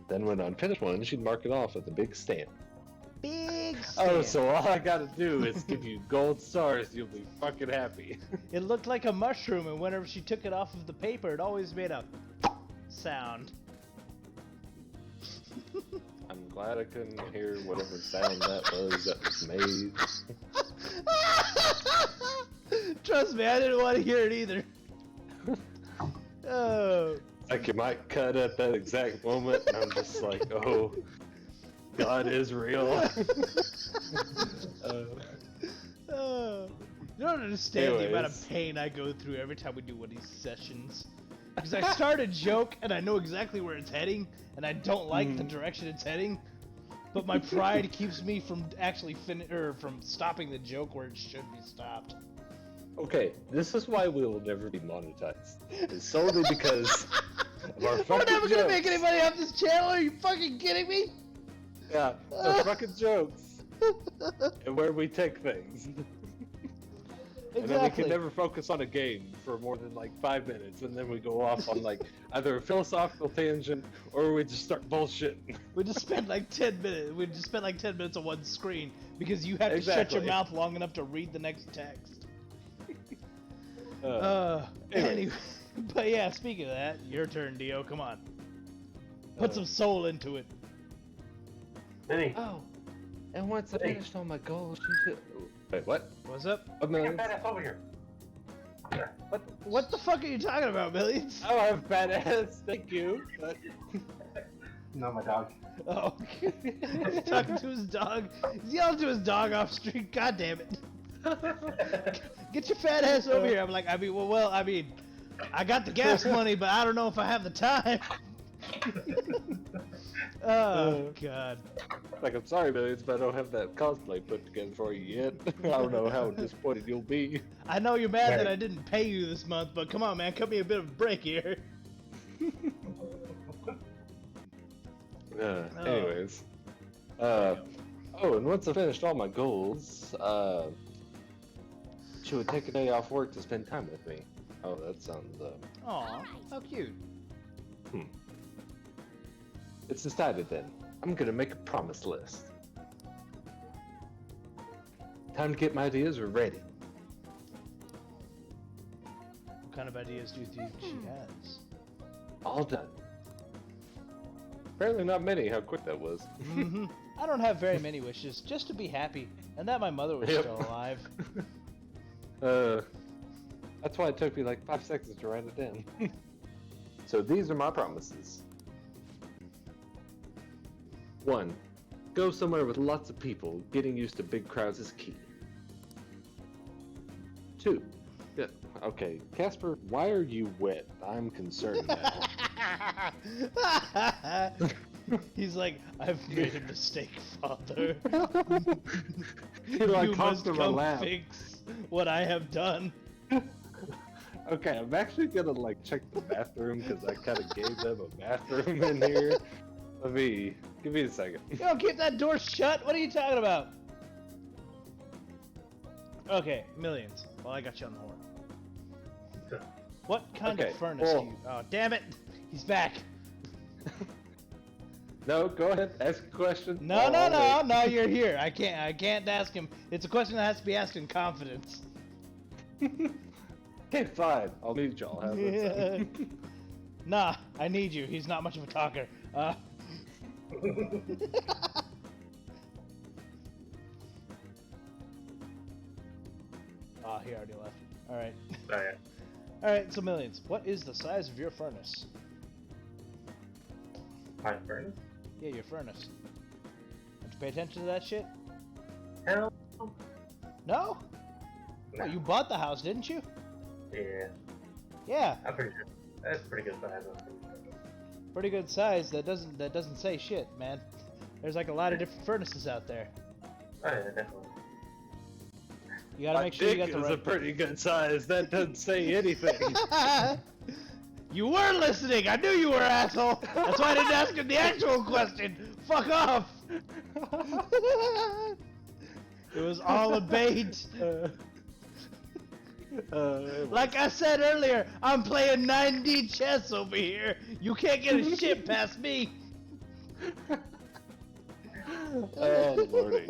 Then when I'm finished one, she'd mark it off with a big stamp. Big Oh, stamp. so all I gotta do is give you gold stars, you'll be fucking happy. It looked like a mushroom, and whenever she took it off of the paper, it always made a sound. I'm glad I couldn't hear whatever sound that was made. Trust me, I didn't want to hear it either. Oh. Like you might cut at that exact moment, and I'm just like, oh, God is real. You don't understand the amount of Anyways. pain I go through every time we do one of these sessions. Because I start a joke and I know exactly where it's heading, and I don't like the direction it's heading, but my pride keeps me from actually from stopping the joke where it should be stopped. Okay, this is why we will never be monetized. It's solely because of our We're fucking never gonna make jokes. any money off this channel. Are you fucking kidding me? Yeah, our fucking jokes and where we take things. And then we Exactly. can never focus on a game for more than like 5 minutes, and then we go off on like either a philosophical tangent or we just start bullshitting. We just spent like 10 minutes. We just spent like 10 minutes on one screen because you have to shut your Exactly. mouth long enough to read the next text. Anyway. Anyway, but yeah, speaking of that, your turn, Dio. Come on, put some soul into it. Vinny, Oh, and once I Hey. finished all my goals, you should. Wait, what? What's up? get What millions? that ass over here. There. What the fuck are you talking about, Millions? Oh, I have badass. Thank you. But... No, my dog. Oh, he's talking to his dog. He's yelling to his dog off street. God damn it! Get your fat ass over here. I'm like, I mean, I got the gas money, but I don't know if I have the time. Oh God. Like, I'm sorry, millions, but I don't have that cosplay put together for you yet. I don't know how disappointed you'll be. I know you're mad that Right. I didn't pay you this month, but come on, man, cut me a bit of a break here. Anyways. Oh, and once I finished all my goals, she would take a day off work to spend time with me. Oh, that sounds, Aw, how cute. It's decided then. I'm gonna make a promise list. Time to get my ideas ready. What kind of ideas do you think she has? All done. Apparently not many, how quick that was. Hmm. I don't have very many wishes, just to be happy, and that my mother was Yep. still alive. That's why it took me like 5 seconds to write it down. So these are my promises. 1. Go somewhere with lots of people. Getting used to big crowds is key. 2. Yeah, okay, Casper, why are you wet? I'm concerned now. He's like, I've made a mistake, Father. He like you hopped must on my come lap. fix what I have done. Okay, I'm actually gonna like check the bathroom because I kind of gave them a bathroom in here. Give me a second. You don't keep that door shut. What are you talking about? Okay, Millions. Well, I got you on the horn. What kind Okay, of furnace well- do you... Oh, damn it! He's back. No, go ahead. Ask a question. No, I'll wait. no, you're here. I can't ask him. It's a question that has to be asked in confidence. Okay, fine. I'll need y'all. How's that sound? Nah, I need you. He's not much of a talker. Oh, he already left. Alright. Alright. Alright, so Millions, what is the size of your furnace? My furnace? Yeah, your furnace. Don't you pay attention to that shit? Hell No? no. Well, you bought the house, didn't you? Yeah, Yeah, I'm pretty sure. That's pretty good size. pretty good size. That doesn't say shit, man. There's like a lot of different furnaces out there. Oh, yeah, definitely. You gotta My make sure you dick got the is right. a pretty good size. That doesn't say anything. You were listening. I knew you were, asshole. That's why I didn't ask him the actual question. Fuck off. It was all a bait. Like I said earlier, I'm playing 9D chess over here. You can't get a shit past me. Oh lordy.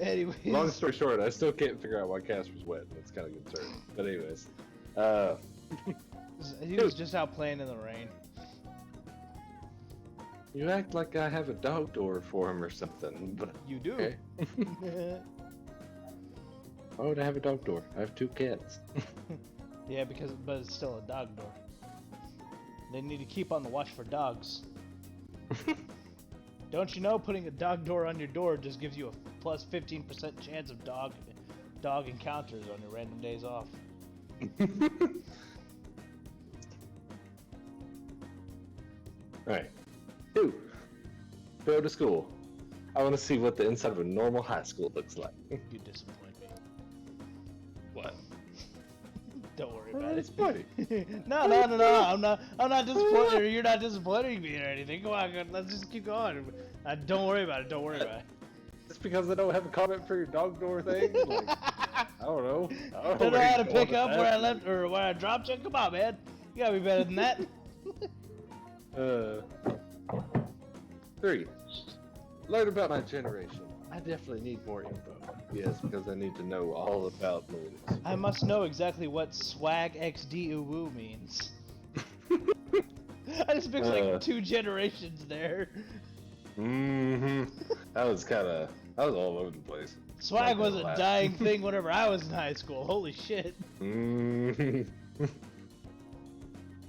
Anyways, Long story short, I still can't figure out why Casper's wet. That's kind of concerning. But anyways, he was just out playing in the rain. you act like I have a dog door for him or something. But You do. okay. Why would I have a dog door? I have 2 cats. Yeah, but it's still a dog door. They need to keep on the watch for dogs. Don't you know putting a dog door on your door just gives you a plus 15% chance of dog encounters on your random days off? Alright. 2. Go to school. I want to see what the inside of a normal high school looks like. You disappoint me. What? Don't worry Well, about it's it. funny. No. I'm not disappointed, or you're not disappointing me or anything. Come on, let's just keep going. Don't worry about it. Don't worry about it. It's just because I don't have a comment for your dog door thing? Like, I don't know. I don't Don't know where how you're to going pick with up that. where I left or where I dropped you. Come on, man. You gotta be better than that. 3. Learn about my generation. I definitely need more info. Yes, because I need to know all about millennials. I must know exactly what swag XD uwu means. I just mixed like 2 generations there. Mm-hmm. That was all over the place. Swag Not was gonna a lie. dying thing whenever I was in high school. Holy shit. Mm-hmm.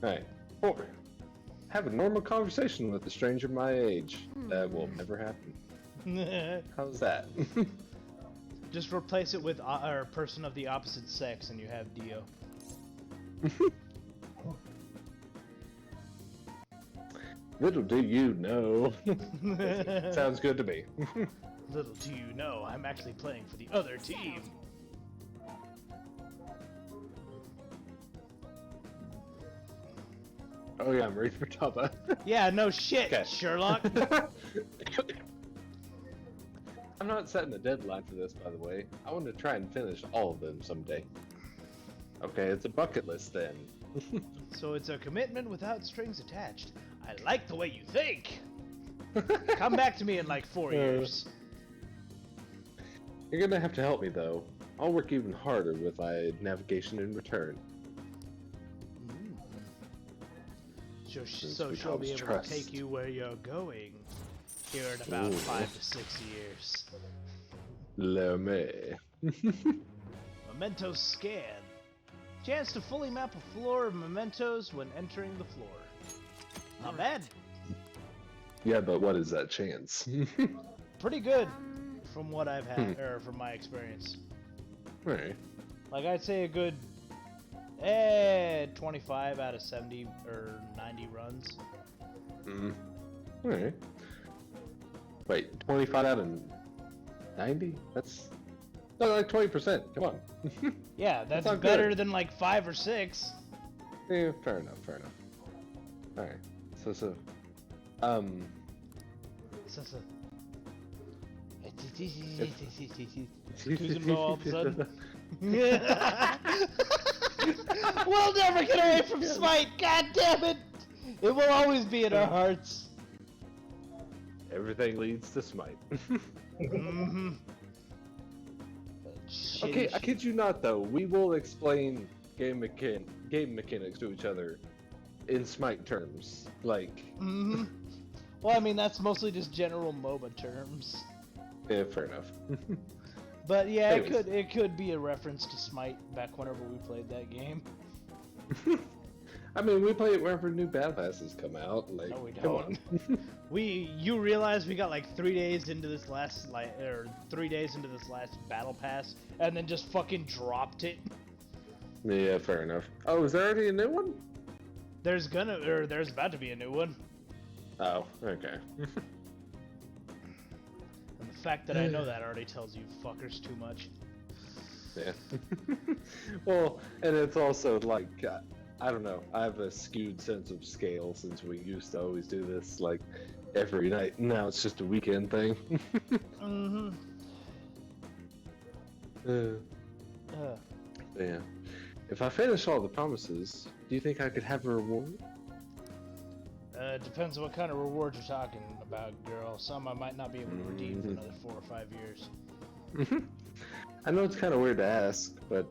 Alright. 4. Have a normal conversation with a stranger my age. That will never happen. How's that? Just replace it with a person of the opposite sex and you have Dio. Little do you know. Sounds good to me. Little do you know, I'm actually playing for the other team. Oh yeah, I'm ready for Tubba. Yeah, no shit, Okay. Sherlock. I'm not setting a deadline for this, by the way. I want to try and finish all of them someday. Okay, it's a bucket list then. So it's a commitment without strings attached. I like the way you think. Come back to me in like 4 years. You're gonna have to help me though. I'll work even harder with my navigation in return. So we she'll be cause able trust. to take you where you're going here in about Ooh. 5 to 6 years. Le me. Memento scan. Chance to fully map a floor of mementos when entering the floor. Not bad. Yeah, but what is that chance? Pretty good from what I've had, or from my experience. Alright. Like I'd say a good 25 out of 70 or 90 runs. Alright. Wait, 25 out of 90? That's like 20%. Come on. Yeah, that's not better good. than like 5 or 6. Yeah, fair enough, fair enough. Alright. So, Kuzma all of a sudden. We'll never get away from Smite, god damn it! It will always be in our hearts. Everything leads to Smite. Mm-hmm. Okay, I kid you not though, we will explain game mechanics to each other in Smite terms. Like, Mm-hmm. Well, I mean, that's mostly just general MOBA terms. yeah, fair enough. But yeah, Anyways. it could be a reference to Smite back whenever we played that game. I mean, we play it wherever new battle passes come out. Like, No, we come don't. on. You realize we got like 3 days into this last 3 days into this last battle pass, and then just fucking dropped it. Yeah, fair enough. Oh, is there already a new one? There's about to be a new one. Oh, okay. And the fact that I know that already tells you fuckers too much. Yeah. Well, and it's also like, I don't know, I have a skewed sense of scale since we used to always do this like every night. Now it's just a weekend thing. Mm-hmm. Yeah. If I finish all the promises, do you think I could have a reward? Depends on what kind of reward you're talking about, girl. Some I might not be able to redeem for another 4 or 5 years. I know it's kind of weird to ask, but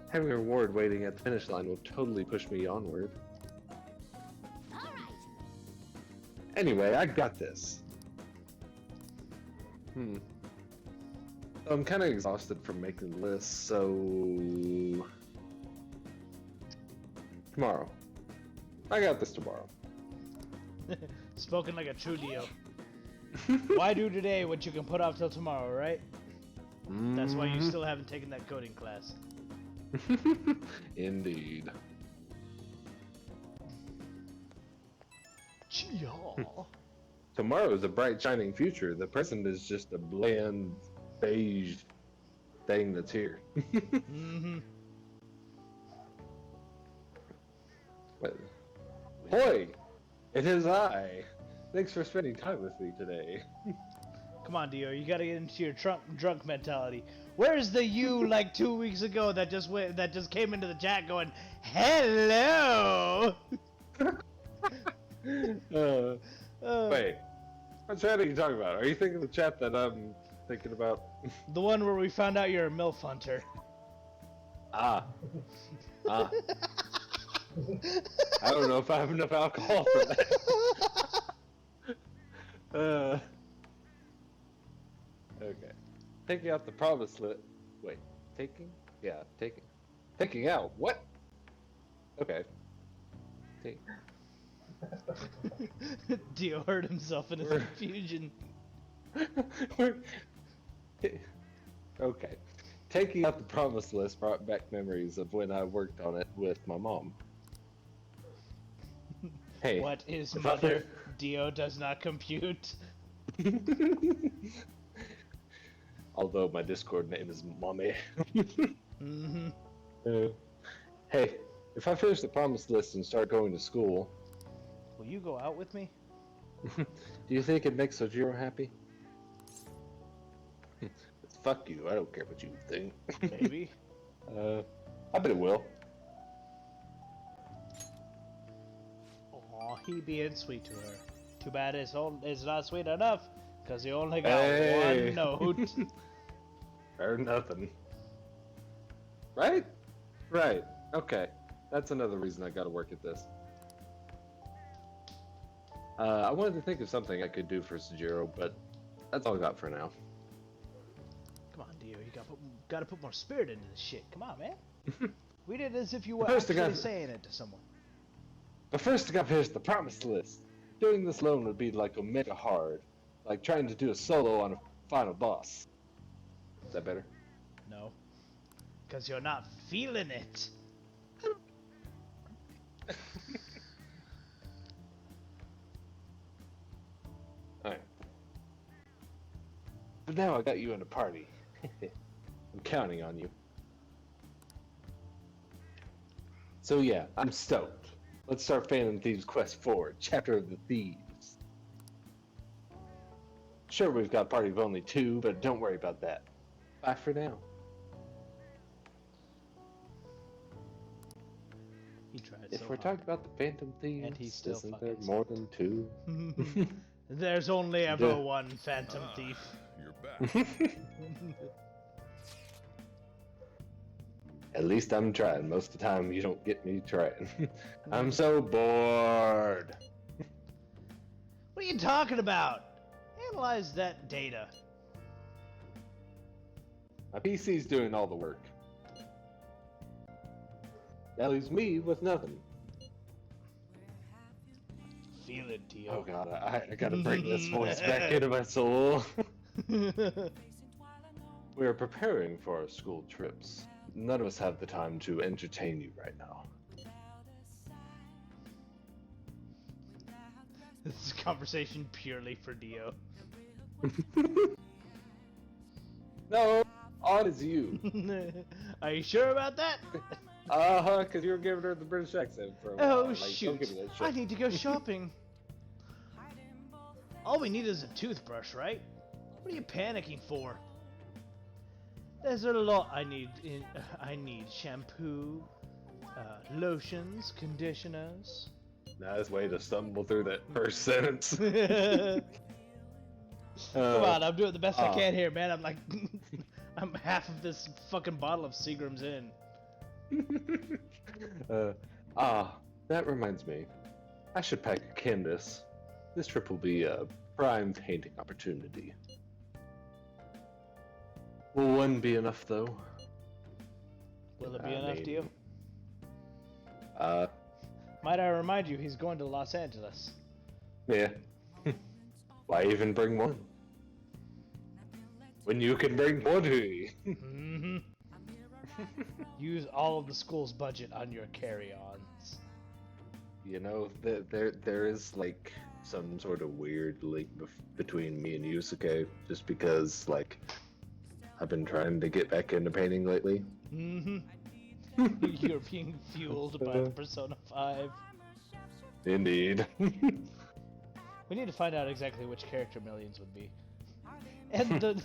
having a reward waiting at the finish line will totally push me onward. Alright. Anyway, I got this. I'm kind of exhausted from making the list, so tomorrow. I got this tomorrow. Spoken like a true Dio. Why do today what you can put off till tomorrow, right? That's why you still haven't taken that coding class. Indeed. Tomorrow is a bright, shining future. The present is just a bland, beige thing that's here. Mm-hmm. But, Hoy! It is I! Thanks for spending time with me today. Come on, Dio. You gotta get into your drunk mentality. Where's the you like 2 weeks ago that just came into the chat going, "Hello"? Wait, what chat are you talking about? Are you thinking of the chat that I'm thinking about? The one where we found out you're a MILF hunter. Ah. I don't know if I have enough alcohol for that. Okay. Taking out the promise list. Wait, taking? Yeah, taking. Taking out? What? Okay. Take. Dio hurt himself in his confusion. Okay. Taking out the promise list brought back memories of when I worked on it with my mom. Hey. What is if mother? Dio does not compute. Although my Discord name is Mommy. Mm-hmm. Hey, if I finish the promise list and start going to school, Will you go out with me? do you think it makes Sojiro happy? Fuck you, I don't care what you think. Maybe. I bet it will. Aw, he being sweet to her. Too bad it's not sweet enough, because he only got Hey. one note. Or nothing. Right? Right. Okay. That's another reason I gotta work at this. I wanted to think of something I could do for Sojiro, but that's all I got for now. Come on, Dio, you gotta put more spirit into this shit. Come on, man. Read it as if you were First, I actually got- saying it to someone. But first I gotta finish the promise list. Doing this alone would be like mega hard. Like trying to do a solo on a final boss. Is that better? No. Because you're not feeling it. Alright. But now I got you in a party. I'm counting on you. So yeah, I'm stoked. Let's start Phantom Thieves Quest 4, Chapter of the Thieves. Sure, we've got party of only 2, but don't worry about that. Bye for now. He tried If so we're hard. talking about the Phantom Thieves, And he still isn't there fucking more than 2? There's only ever Yeah. one Phantom Thief. You're back. At least I'm trying. Most of the time, you don't get me trying. I'm so bored. What are you talking about? Analyze that data. My PC's doing all the work. That leaves me with nothing. Feel it, Dio. Oh god, I gotta bring this voice back into my soul. We are preparing for our school trips. None of us have the time to entertain you right now. This is a conversation purely for Dio. No, odd is you. Are you sure about that? Because you were giving her the British accent for a while. Oh Like, don't shoot! give me that I shit. need to go shopping. All we need is a toothbrush, right? What are you panicking for? There's a lot I need. I need shampoo, lotions, conditioners. Nice way to stumble through that first sentence. Come on, I'm doing the best I uh, can here, man. I'm like, I'm half of this fucking bottle of Seagram's in. That reminds me. I should pack a canvas. This trip will be a prime painting opportunity. Will one be enough, though? Will it be I enough, mean, Dio? Uh, Might I remind you, he's going to Los Angeles. yeah. Why even bring one? When you can bring 20. Mm-hmm. Use all of the school's budget on your carry-ons. You know, there is like some sort of weird link between me and Yusuke, just because like I've been trying to get back into painting lately. Mm-hmm. You're being fueled by the Persona 5. Indeed. We need to find out exactly which character Millions would be. And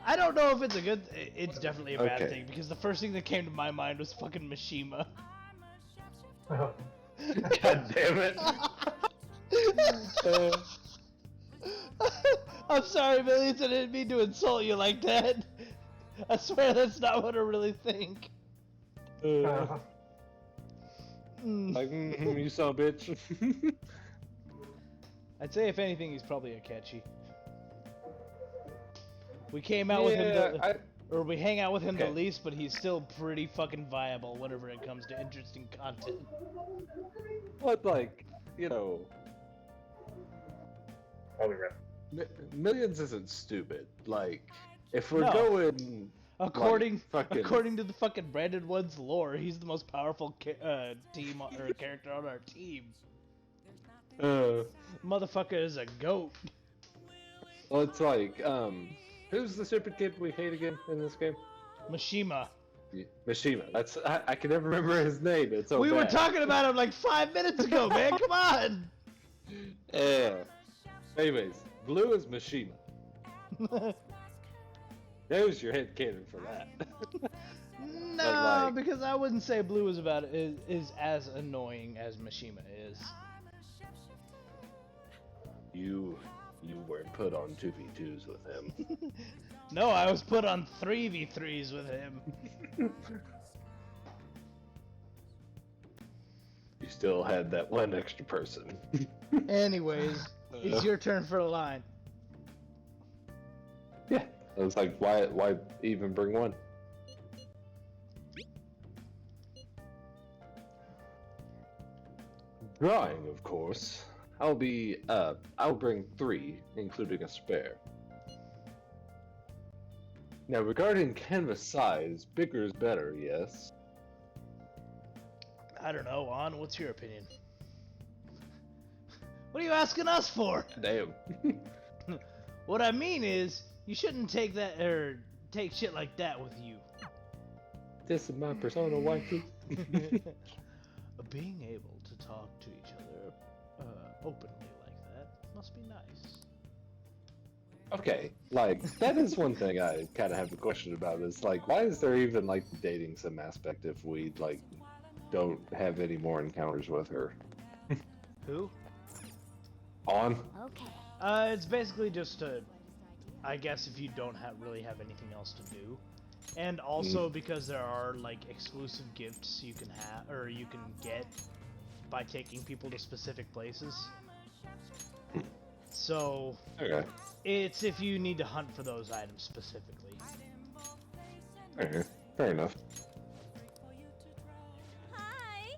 I don't know if it's a good. It's definitely a bad Okay. thing because the first thing that came to my mind was fucking Mishima. God damn it. I'm sorry, Millions. I didn't mean to insult you like that. I swear that's not what I really think. Mm. Like, you son of a bitch. I'd say if anything, he's probably a catchy. We came out with him, or we hang out with him the Okay. least, but he's still pretty fucking viable whenever it comes to interesting content. But like, you know, I'll be right. Millions isn't stupid. Like, if we're No. going According fucking- according to the fucking Branded One's lore, he's the most powerful team or character on our team. Motherfucker is a goat. Well, it's like, who's the stupid kid we hate again in this game? Mishima. Mishima. That's I can never remember his name. It's so We were bad. talking about him like 5 minutes ago, man. Come on. Anyways, blue is Mishima. There's your head canon for that. No, like- because I wouldn't say Blue is as annoying as Mishima is. You weren't put on 2v2s with him. No, I was put on 3v3s with him. You still had that one extra person. Anyways, it's your turn for the line. Yeah. I was like, why even bring one? Drawing, of course. I'll bring 3, including a spare. Now, regarding canvas size, bigger is better, yes. I don't know, On, what's your opinion? What are you asking us for? Damn. What I mean is, you shouldn't take that or take shit like that with you. This is my persona, waifu. Being able to talk to each other openly like that must be nice. Okay, like, that is one thing I kind of have a question about, is, like, why is there even, like, the dating sim aspect if we, like, don't have any more encounters with her? Who? On? Okay. It's basically just I guess if you don't really have anything else to do. And also because there are, like, exclusive gifts you can have, or you can get by taking people to specific places. So, Okay. it's if you need to hunt for those items specifically. Okay. Fair enough. Hi.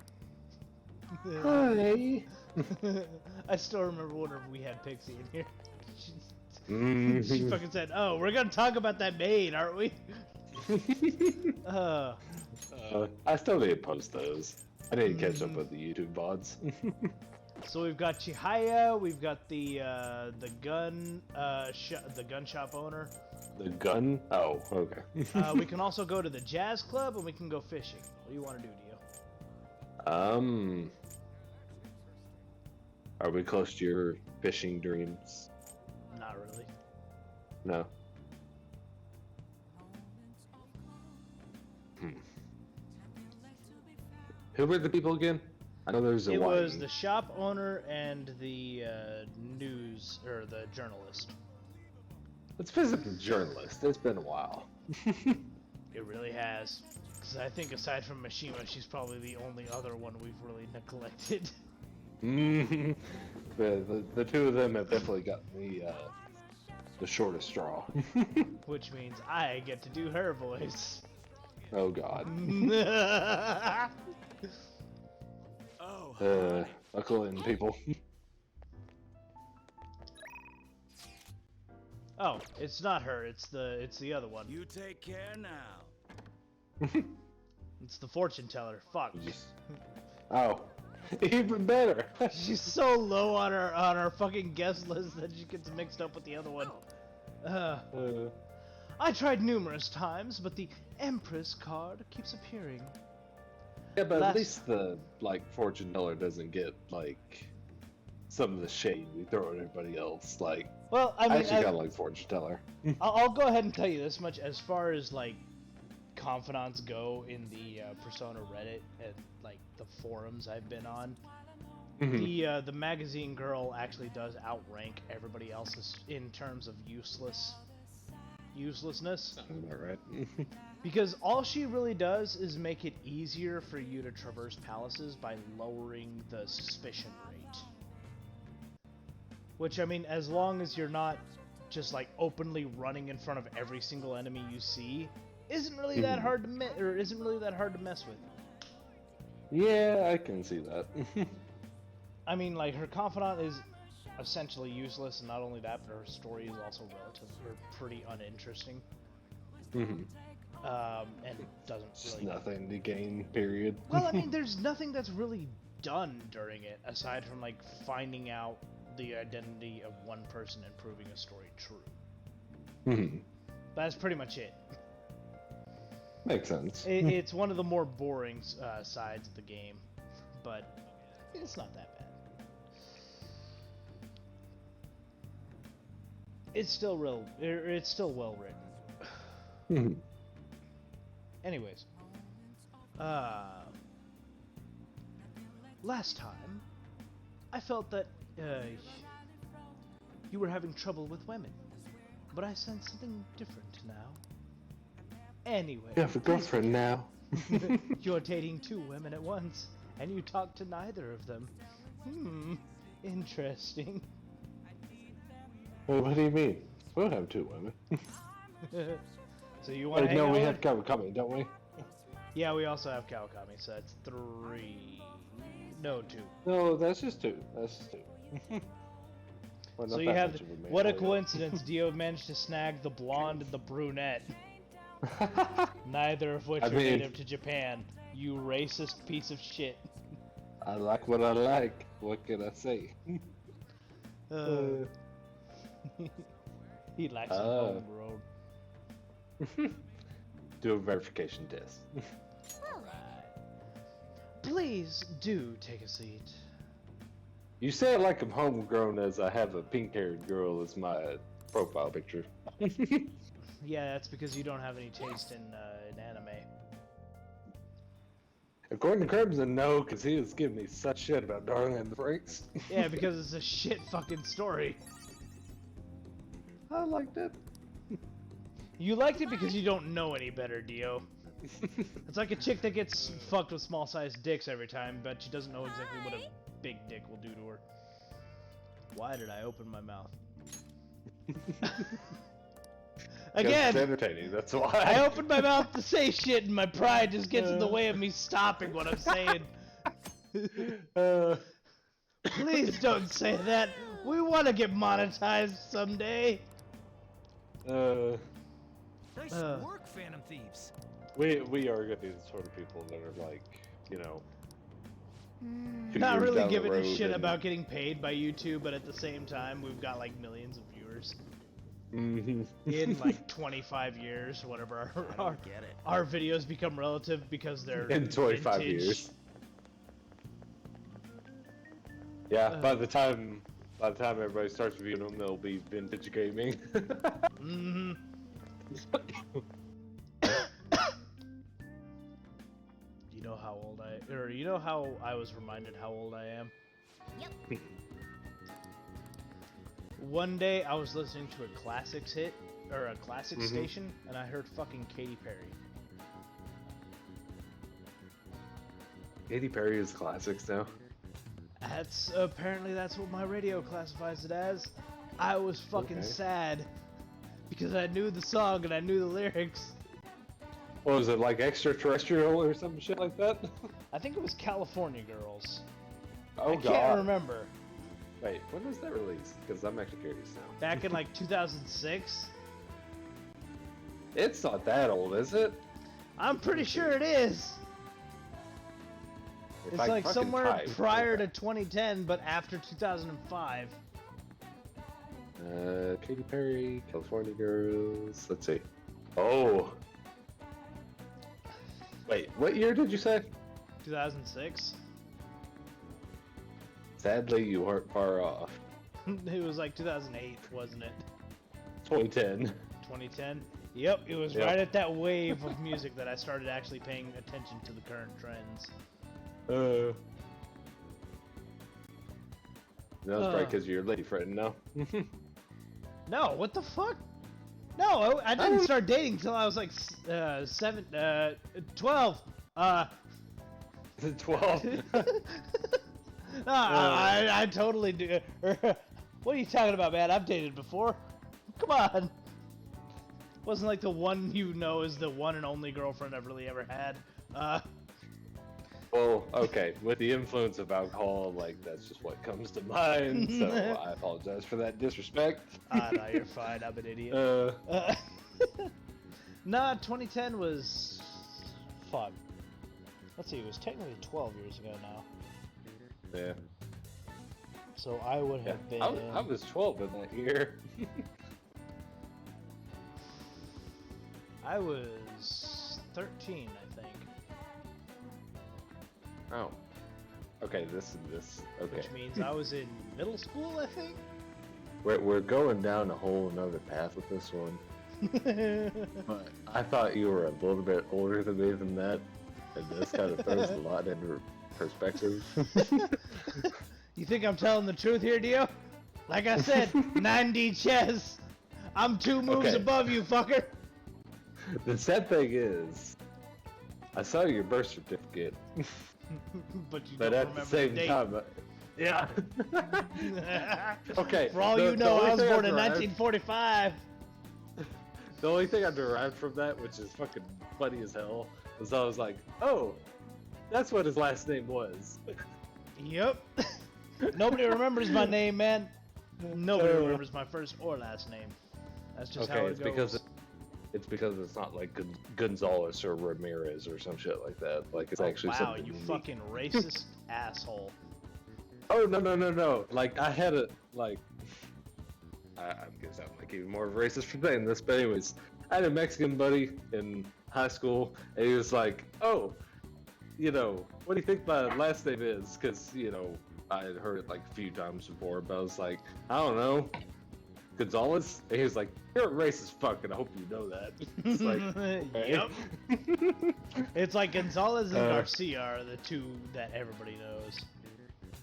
Hi. I still remember whenever we had Pixie in here. She Mm. fucking said, "Oh, we're gonna talk about that maid, aren't we?" I still need to post those. I need to catch up with the YouTube VODs. So we've got Chihaya, we've got the gun shop owner. The gun? Oh, okay. We can also go to the jazz club and we can go fishing. What do you want to do, Dio? Are we close to your fishing dreams? Not really. No. Who were the people again? I know there's a It was Wayne. the shop owner and the news or the journalist. Let's visit the journalist. It's been a while. It really has. Because I think aside from Mishima, she's probably the only other one we've really neglected. The two of them have definitely got the shortest straw. Which means I get to do her voice. Oh God. Oh, Buckle in, people. Oh, it's not her. It's the other one. you take care now. It's the fortune teller. Fuck. Oh, even better. She's so low on our fucking guest list that she gets mixed up with the other one. I tried numerous times, but the Empress card keeps appearing. Yeah, but Last- at least the fortune teller doesn't get some of the shade we throw at everybody else. Like, Well, I I mean, actually kind of like Fortune Teller. I'll go ahead and tell you this much: as far as like confidants go in the Persona Reddit and like the forums I've been on, the magazine girl actually does outrank everybody else's in terms of uselessness. Sounds about right. Because all she really does is make it easier for you to traverse palaces by lowering the suspicion rate. Which, I mean, as long as you're not just like openly running in front of every single enemy you see, isn't really that hard to isn't really that hard to mess with. Yeah, I can see that. I mean, like, her confidant is essentially useless, and not only that, but her story is also relatively pretty uninteresting. And doesn't Just really... nothing to gain, period. Well, I mean, there's nothing that's really done during it, aside from, like, finding out the identity of one person and proving a story true. That's pretty much it. Makes sense. It's one of the more boring sides of the game, but it's not that bad. It's still it's still well written. Anyways, last time I felt that you were having trouble with women, but I sense something different now. Anyway, You have a girlfriend now. you're dating 2 women at once, and you talk to neither of them. Interesting. Well, what do you mean? We don't have 2 women. So you want to Wait, hang no, out we with have Kawakami, don't we? Yeah, we also have Kawakami, so that's 3. No, 2. No, that's just 2. That's just 2. Well, So not you that have. much of a man, What a really. coincidence! Dio managed to snag the blonde and the brunette, neither of which I are mean- native to Japan. You racist piece of shit. I like what I like. What can I say? He likes some Oh. homegrown. Do a verification test. Please do take a seat. You say it like I'm homegrown as I have a pink-haired girl as my profile picture. Yeah, that's because you don't have any taste in anime. According to Crimson, no, because he was giving me such shit about Darling in the Franxx. Yeah, because it's a shit fucking story. I liked it. You liked it because you don't know any better, Dio. It's like a chick that gets fucked with small-sized dicks every time, but she doesn't know exactly what a big dick will do to her. Why did I open my mouth? It's Again, entertaining, that's why. I opened my mouth to say shit and my pride just gets in the way of me stopping what I'm saying. Please don't say that. We want to get monetized someday. Nice work, Phantom Thieves. We are gonna be the sort of people that are like, you know, 2 Not years really down the giving a road shit and- about getting paid by YouTube, but at the same time, we've got like millions of viewers Mhm. in like 25 years, whatever. Our, Get it. our videos become relative because they're In 25 vintage. years. Yeah, by the time everybody starts viewing them, they'll be vintage gaming. Mm-hmm. You know how old you know how I was reminded how old I am? Yep. One day I was listening to a classics hit, or a classic station, and I heard fucking Katy Perry. Katy Perry is classics now. Apparently that's what my radio classifies it as. I was fucking Okay. sad because I knew the song and I knew the lyrics. What was it, like Extraterrestrial or some shit like that? I think it was California Girls. Oh I god. can't remember. Wait, when was that released? Because I'm actually curious now. Back in like 2006? It's not that old, is it? I'm pretty sure it is. If It's I like fucking somewhere type, prior to 2010, but after 2005. Katy Perry, California Girls. Let's see. Oh. Wait, what year did you say? 2006? Sadly, you weren't far off. It was like 2008, wasn't it? 2010. 2010. Yep, it was Yep. right at that wave of music that I started actually paying attention to the current trends. That was probably because of your lady friend, no? No, what the fuck? No, I didn't start dating until I was like 12. 12. No, I totally do. What are you talking about, man? I've dated before. Come on. Wasn't like the one you know is the one and only girlfriend I've really ever had. Well, okay, with the influence of alcohol, like, that's just what comes to mind, so I apologize for that disrespect. No, you're fine. I'm an idiot. Nah, 2010 was... Fuck. Let's see, it was technically 12 years ago now. Yeah. So I would Yeah. have been... I was 12 in that year. I was 13, I think. Oh. Okay, this. Okay. Which means I was in middle school, I think? We're going down a whole another path with this one. But I thought you were a little bit older than me than that, and this kind of throws a lot into perspective. You think I'm telling the truth here, Dio? Like I said, 90 chess. I'm 2 moves Okay. above you, fucker. The sad thing is, I saw your birth certificate, But you but don't at the remember same the date. time, yeah. Okay. For all the- you the know, only I was thing born in derived- 1945. The only thing I derived from that, which is fucking funny as hell, was I was like, oh, that's what his last name was. Yep. Nobody remembers my name, man. Nobody Uh. remembers my first or last name. That's just Okay, how it it's goes. because it's not like Gonzalez or Ramirez or some shit like that. Like it's actually wow, something you unique. fucking racist asshole. Oh no! Like I had a like. I'm gonna sound like even more of a racist for saying this, but anyways, I had a Mexican buddy in high school, and he was like, "Oh, you know, what do you think my last name is?" Because I had heard it like a few times before, but I was like, "I don't know, Gonzalez." And he was like, "You're a racist fuck, and I hope you know that." It's like, okay. Yep. It's like Gonzalez and Uh. Garcia are the two that everybody knows.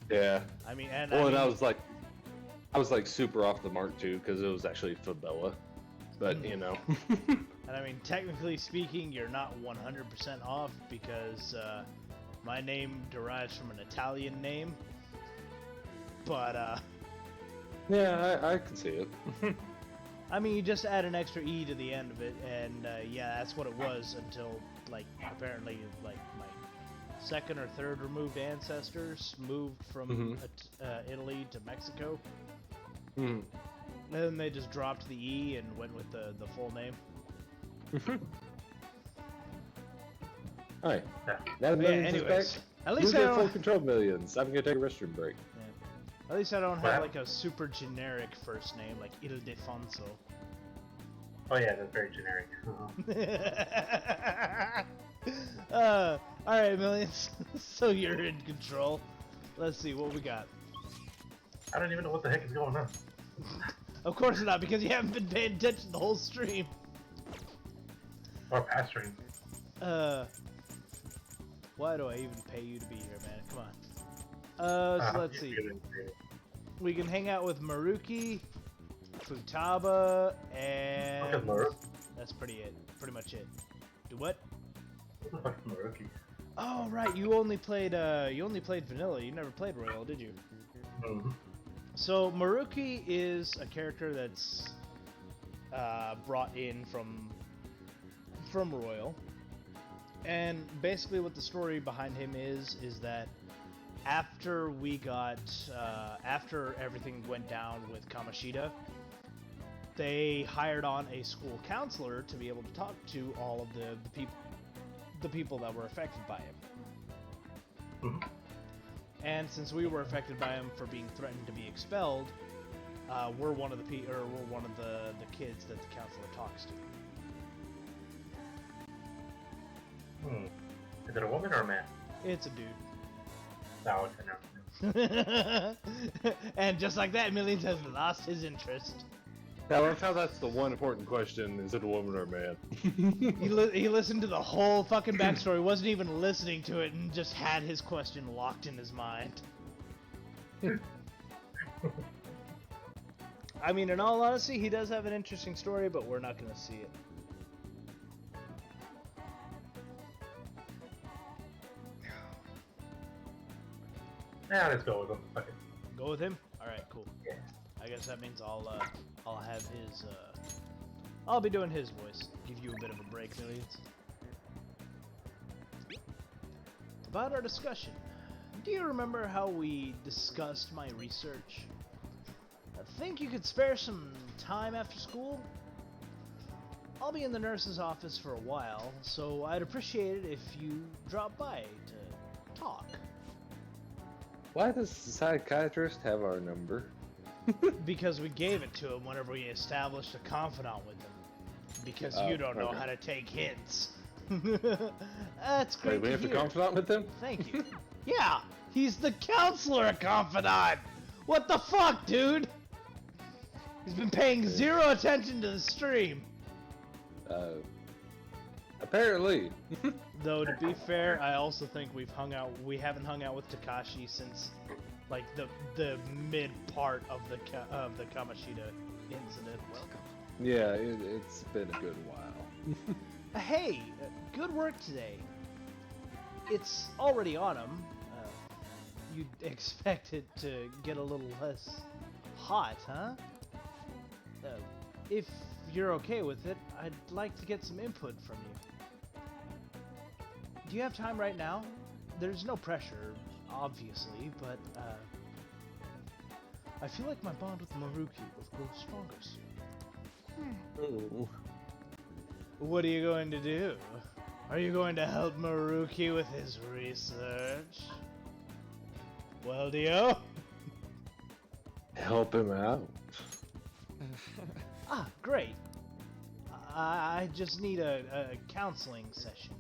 Yeah. I mean, and Well, I and I mean, was like super off the mark too, because it was actually Fabella. But and I mean, technically speaking, you're not 100% off because my name derives from an Italian name. But yeah, I can see it. I mean, you just add an extra E to the end of it, and yeah, that's what it was until, like, apparently, like, my second or third removed ancestors moved from Italy to Mexico. Mhm. And then they just dropped the E and went with the full name. All right. Yeah. That But yeah, millions is anyways, back. at You least I get full don't. control millions. I'm gonna take a restroom break. At least I don't What have like a super generic first name like Ildefonso. Oh yeah, that's very generic. All right, millions. So you're in control. Let's see what we got. I don't even know what the heck is going on. Of course not, because you haven't been paying attention the whole stream. Or past stream. Why do I even pay you to be here, man? Come on. So let's see. We can hang out with Maruki, Futaba, Look and at Maruki. that's pretty much it. Do what? What the fuck is Maruki? Oh right, you only played vanilla. You never played Royal, did you? Mm-hmm. So Maruki is a character that's brought in from Royal, and basically what the story behind him is that after we got after everything went down with Kamoshida, they hired on a school counselor to be able to talk to all of the people that were affected by him. Mhm. And since we were affected by him for being threatened to be expelled, we're one of the kids that the counselor talks to. Hmm. Is it a woman or a man? It's a dude. No, okay, And just like that, Millions has lost his interest. I love how that's the one important question: is it a woman or a man? He listened to the whole fucking backstory, wasn't even listening to it, and just had his question locked in his mind. I mean, in all honesty, he does have an interesting story, but we're not gonna see it. Yeah, let's go with him. Fuck it. Go with him? Alright, cool. Yeah. I guess that means I'll have his, I'll be doing his voice. Give you a bit of a break, Millions. About our discussion. Do you remember how we discussed my research? I think you could spare some time after school? I'll be in the nurse's office for a while, so I'd appreciate it if you drop by to talk. Why does the psychiatrist have our number? Because we gave it to him whenever we established a confidant with him. Because you don't know okay. how to take hints. That's great. Wait, we to have to hear. confidant with them? Thank you. Yeah, he's the counselor confidant. What the fuck, dude? He's been paying zero attention to the stream. Apparently. Though to be fair, I also think we haven't hung out with Takashi since like the mid part of the Kamoshida incident. Welcome. Yeah, it's been a good while. Hey, good work today. It's already autumn. You'd expect it to get a little less hot, huh? If you're okay with it, I'd like to get some input from you. Do you have time right now? There's no pressure, obviously, but I feel like my bond with Maruki will grow stronger soon. Ooh. What are you going to do? Are you going to help Maruki with his research? Well, Dio? Help him out. Ah, great. I just need a counseling session.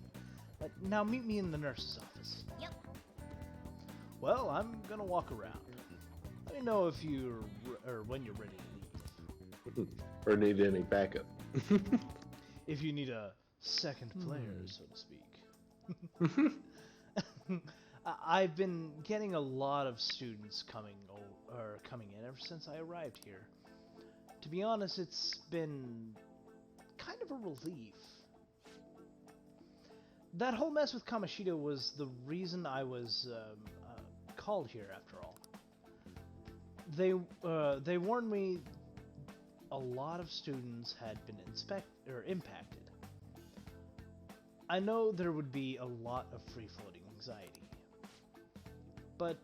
Now meet me in the nurse's office. Yep. Well, I'm gonna walk around. Let me know if when you're ready to leave. Or need any backup. If you need a second player, so to speak. I've been getting a lot of students coming in ever since I arrived here. To be honest, it's been kind of a relief. That whole mess with Kamoshida was the reason I was called here, after all. They warned me a lot of students had been impacted. I know there would be a lot of free-floating anxiety. But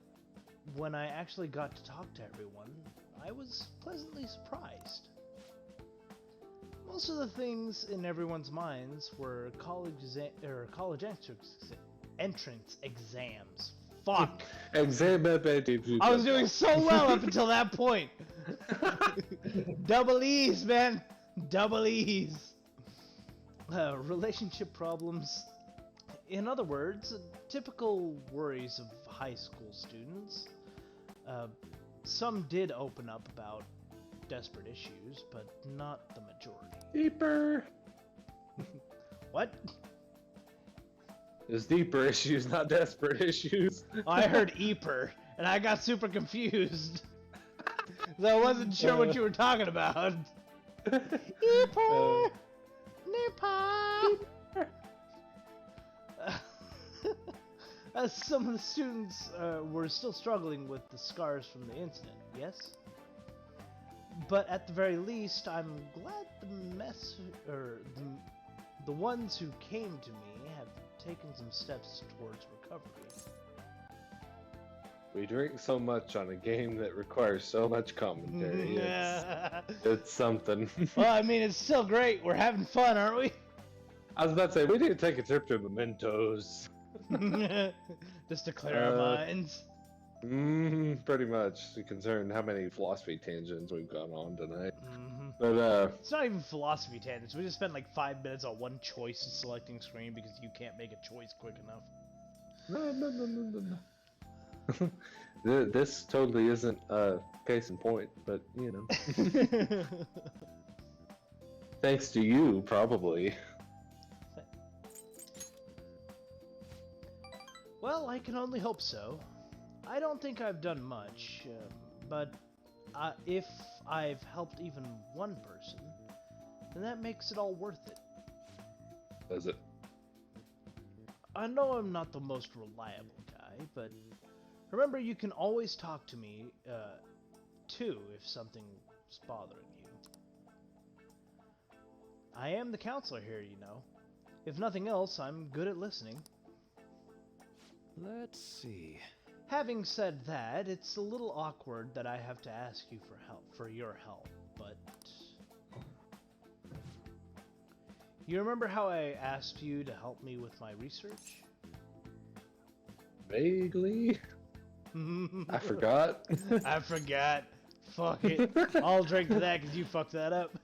when I actually got to talk to everyone, I was pleasantly surprised. Most of the things in everyone's minds were college entrance exams. Fuck! I I was doing so well up until that point. Double E's, man. Double E's. Relationship problems. In other words, typical worries of high school students. Some did open up about desperate issues, but not the majority. Deeper. What? There's deeper issues, not desperate issues. I heard Eeper, and I got super confused. I wasn't sure what you were talking about. Eeper! Nipper! Some of the students were still struggling with the scars from the incident, yes? But at the very least, I'm glad the ones who came to me have taken some steps towards recovery. We drink so much on a game that requires so much commentary. It's something. Well, I mean, it's still great. We're having fun, aren't we? I was about to say, we need to take a trip to Mementos. Just to clear our minds. Pretty much, considering how many philosophy tangents we've gone on tonight. But it's not even philosophy tangents. We just spent like 5 minutes on one choice selecting screen because you can't make a choice quick enough. No. This totally isn't a case in point, but you know, thanks to you, probably. Well, I can only hope so. I don't think I've done much, but if I've helped even one person, then that makes it all worth it. Does it? I know I'm not the most reliable guy, but remember you can always talk to me, too, if something's bothering you. I am the counselor here, you know. If nothing else, I'm good at listening. Let's see. Having said that, it's a little awkward that I have to ask you for your help, but... You remember how I asked you to help me with my research? Vaguely. I forgot. I forgot. Fuck it. I'll drink to that because you fucked that up.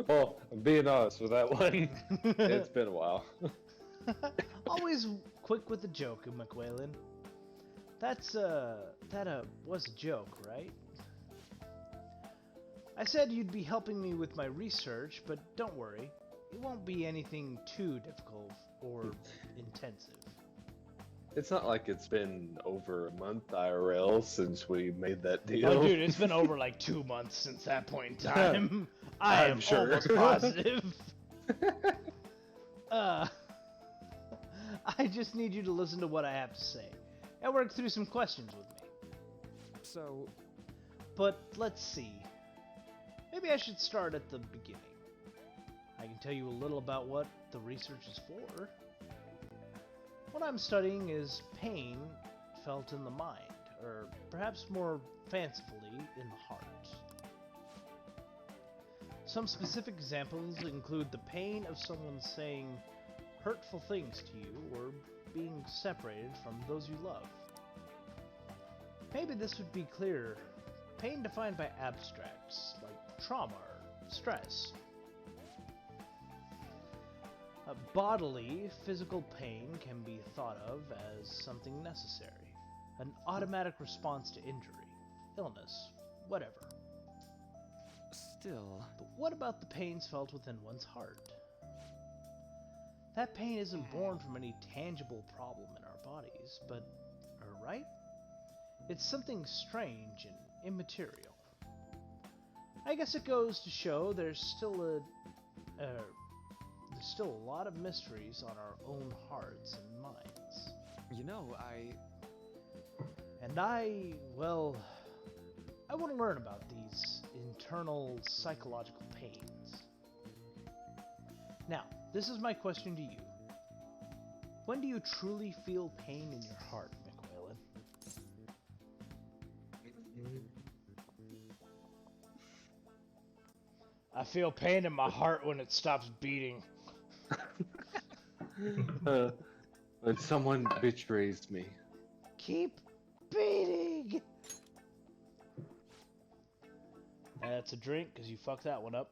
Well, I'm being honest with that one. It's been a while. Always quick with the joke, McWhalen. That was a joke, right? I said you'd be helping me with my research, but don't worry. It won't be anything too difficult or intensive. It's not like it's been over a month IRL since we made that deal. Oh, dude, it's been over like 2 months since that point in time. I I'm am sure. almost positive. I just need you to listen to what I have to say and work through some questions with me. So, But let's see. Maybe I should start at the beginning. I can tell you a little about what the research is for. What I'm studying is pain felt in the mind, or perhaps more fancifully, in the heart. Some specific examples include the pain of someone saying hurtful things to you, or being separated from those you love. Maybe this would be clearer. Pain defined by abstracts, like trauma or stress. Bodily, physical pain can be thought of as something necessary, an automatic response to injury, illness, whatever. still. But what about the pains felt within one's heart? That pain isn't born from any tangible problem in our bodies, but, right? It's something strange and immaterial. I guess it goes to show there's still a lot of mysteries on our own hearts and minds. You know, Well, I want to learn about these internal psychological pains. Now, this is my question to you. When do you truly feel pain in your heart, McWhalen? I feel pain in my heart when it stops beating. When someone betrays me. Keep beating! That's a drink, because you fucked that one up.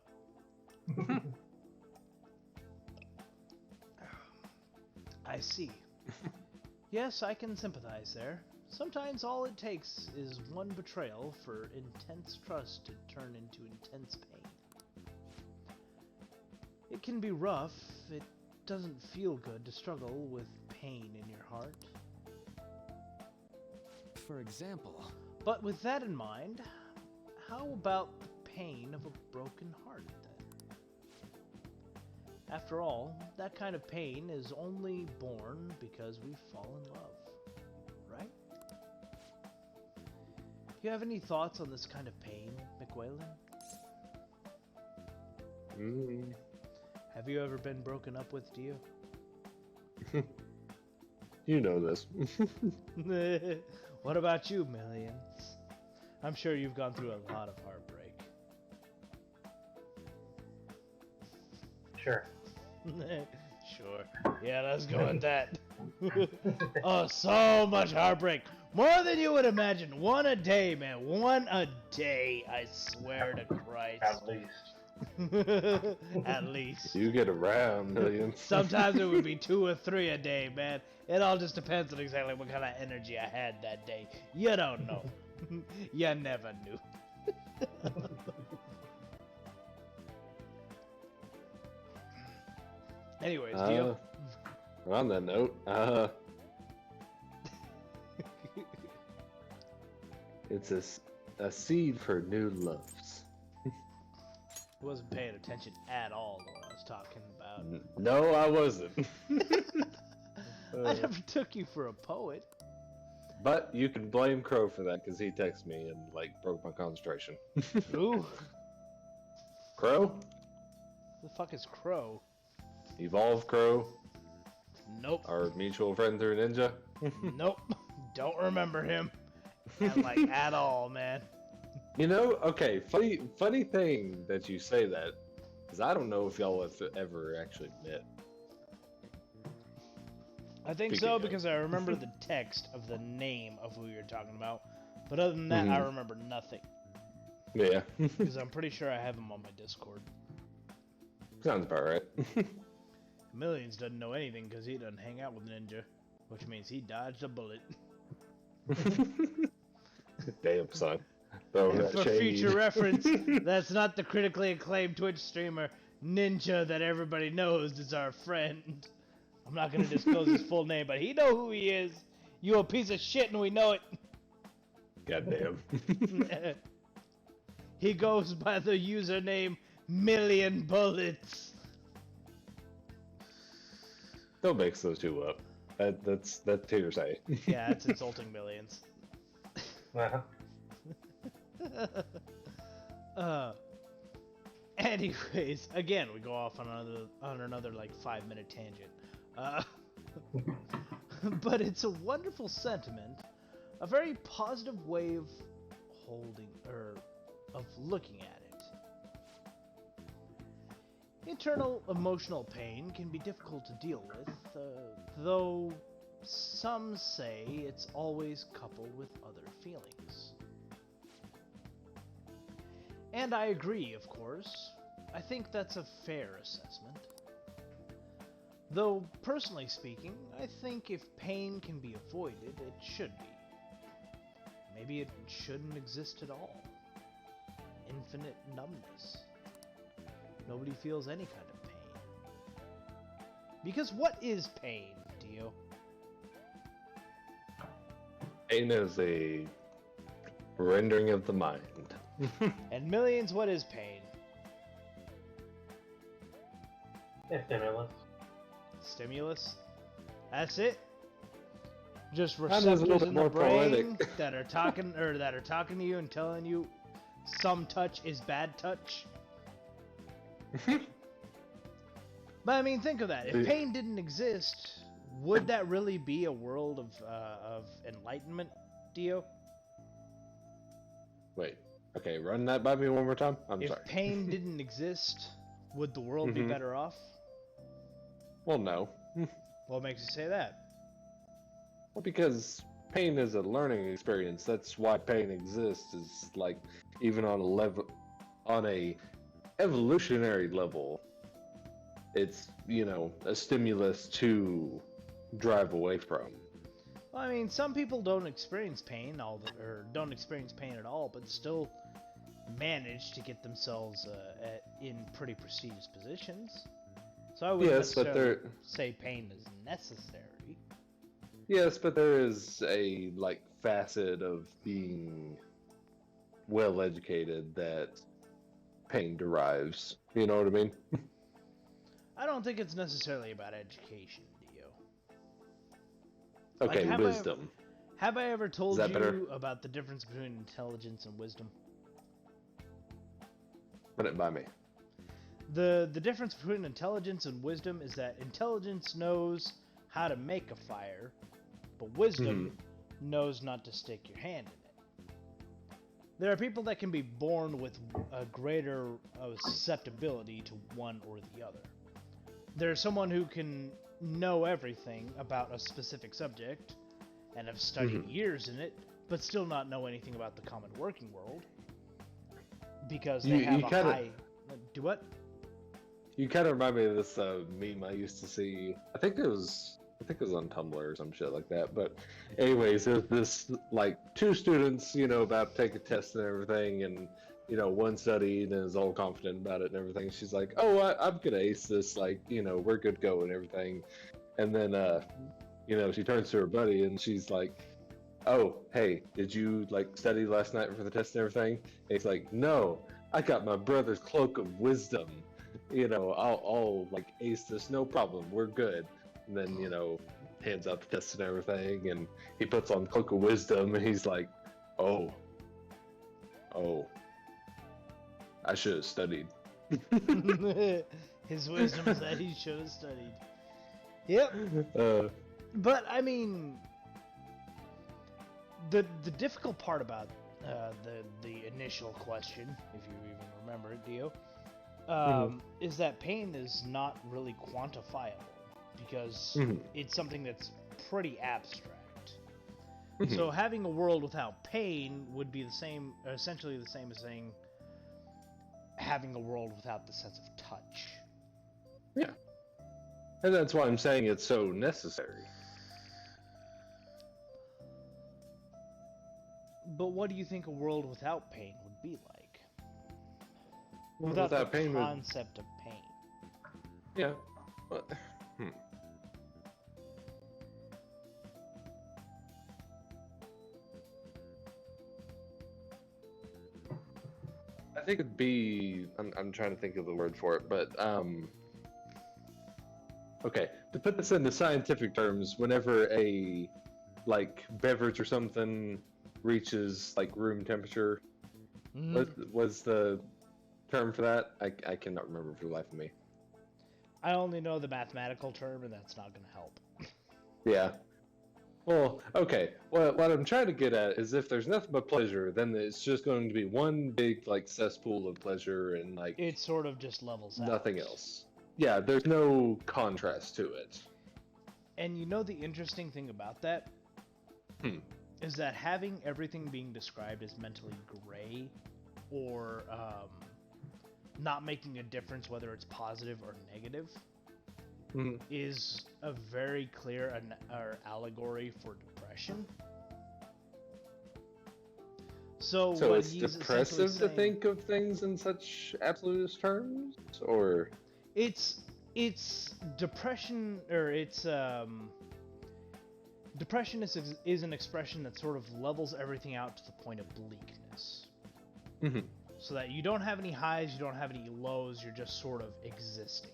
I see. Yes, I can sympathize there. Sometimes all it takes is one betrayal for intense trust to turn into intense pain. It can be rough. It doesn't feel good to struggle with pain in your heart. for example. But with that in mind, how about the pain of a broken heart then? After all, that kind of pain is only born because we fall in love, right? Do you have any thoughts on this kind of pain, McWhalen? Have you ever been broken up with, Dio? You know this. What about you, Millions? I'm sure you've gone through a lot of heartbreak. Sure. Sure. Yeah, let's go with that. Oh, so much heartbreak. More than you would imagine. One a day, man. One a day. I swear to Christ. At least. At least. You get around, Millions. Sometimes it would be 2 or 3 a day, man. It all just depends on exactly what kind of energy I had that day. You don't know. You never knew. Anyways, Dio. On that note, it's a seed for new loves. Wasn't paying attention at all to what I was talking about. No, I wasn't. I never took you for a poet. But you can blame Crow for that because he texted me and like broke my concentration. Who? Crow? The fuck is Crow? Evolve Crow? Nope. Our mutual friend through Ninja? Nope. Don't remember him. And like at all, man. You know, okay, funny thing that you say that, because I don't know if y'all have ever actually met. I think Speaking so of. because I remember the text of the name of who you're talking about. But other than that, I remember nothing. Yeah. Because I'm pretty sure I have him on my Discord. Sounds about right. Millions doesn't know anything because he doesn't hang out with Ninja. Which means he dodged a bullet. Damn, son. Throw And that for shade. future reference, that's not the critically acclaimed Twitch streamer Ninja that everybody knows is our friend. I'm not going to disclose his full name, but he know who he is. You a piece of shit and we know it. Goddamn. He goes by the username Million Bullets. Don't mix those two up. That's hearsay. Yeah, it's insulting millions. Anyways, again, we go off on another like 5-minute tangent. But it's a wonderful sentiment, a very positive way of looking at it. Internal emotional pain can be difficult to deal with, though some say it's always coupled with other feelings. And I agree, of course. I think that's a fair assessment. Though, personally speaking, I think if pain can be avoided, it should be. Maybe it shouldn't exist at all. Infinite numbness. Nobody feels any kind of pain. Because what is pain, Dio? Pain is a rendering of the mind. And millions, what is pain? Yeah, stimulus. Stimulus? That's it? Just Mine was a little receptors bit in the more brain poetic. that are talking to you and telling you some touch is bad touch? But I mean, think of that. If pain didn't exist, would that really be a world of enlightenment, Dio? Wait. Okay, run that by me one more time. I'm If sorry. pain didn't exist, would the world be better off? Well, no. What makes you say that? Well, because pain is a learning experience. That's why pain exists. Is like even on a evolutionary level, it's a stimulus to drive away from. Well, I mean, some people don't experience pain don't experience pain at all, but still manage to get themselves in pretty prestigious positions. So I wouldn't Yes, but necessarily say pain is necessary. Yes, but there is a facet of being well educated that pain derives. You know what I mean? I don't think it's necessarily about education, Dio. Okay, have wisdom. Have I ever told that you better? about the difference between intelligence and wisdom? Run it by me. The difference between intelligence and wisdom is that intelligence knows how to make a fire, but wisdom knows not to stick your hand in it. There are people that can be born with a greater susceptibility to one or the other. There's someone who can know everything about a specific subject and have studied years in it, but still not know anything about the common working world because they have a high... Do what? You kind of remind me of this meme I used to see. I think it was on Tumblr or some shit like that. But anyways, there's this like two students, about to take a test and everything, and one studied and is all confident about it and everything. She's like, "Oh, I'm gonna ace this. Like, we're good to go and everything." And then, she turns to her buddy and she's like, "Oh, hey, did you like study last night for the test and everything?" And he's like, "No, I got my brother's cloak of wisdom. I'll like ace this, no problem. We're good." And then, hands out the test and everything, and he puts on cloak of wisdom, and he's like, "Oh, I should have studied." His wisdom is that he should have studied. Yep. But I mean, the difficult part about the initial question, if you even remember it, Dio, is that pain is not really quantifiable because it's something that's pretty abstract. So having a world without pain would be essentially the same as saying having a world without the sense of touch. Yeah. And that's why I'm saying it's so necessary. But what do you think a world without pain would be like? Without the pain concept of pain. Yeah. But, I think it'd be. I'm trying to think of the word for it, but okay. To put this into scientific terms, whenever a beverage or something reaches like room temperature, what was the term for that? I cannot remember for the life of me. I only know the mathematical term, and that's not going to help. Yeah. Well, okay. What I'm trying to get at is if there's nothing but pleasure, then it's just going to be one big cesspool of pleasure and it sort of just levels out. nothing else. Yeah, there's no contrast to it. And the interesting thing about that is that having everything being described as mentally gray or not making a difference whether it's positive or negative is a very clear allegory for depression. So it's depressive to think of things in such absolutist terms, or it's depression, or it's depression is an expression that sort of levels everything out to the point of bleakness. So that you don't have any highs, you don't have any lows, you're just sort of existing.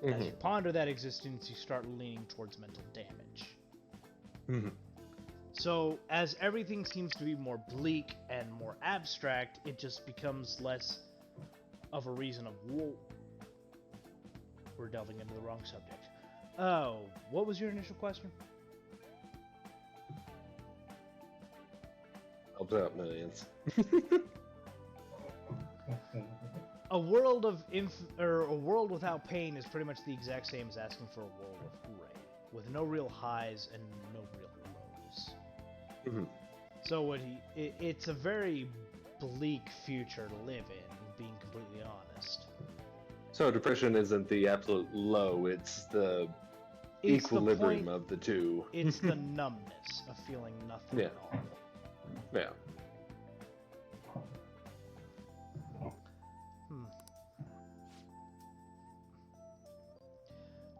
As you ponder that existence, you start leaning towards mental damage. So as everything seems to be more bleak and more abstract, it just becomes less of a reason of we're delving into the wrong subject. Oh, what was your initial question? I'll put up millions. A world a world without pain is pretty much the exact same as asking for a world of gray, with no real highs and no real lows. So it's a very bleak future to live in, being completely honest. So depression isn't the absolute low; it's the equilibrium of the two. It's the numbness of feeling nothing at all. Yeah.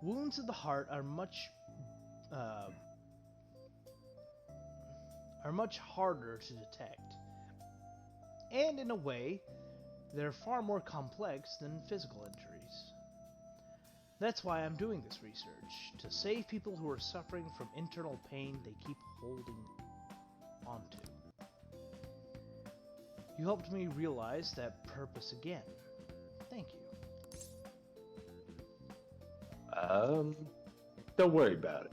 Wounds of the heart are much harder to detect, and in a way, they're far more complex than physical injuries. That's why I'm doing this research, to save people who are suffering from internal pain they keep holding onto. You helped me realize that purpose again. Thank you. Don't worry about it.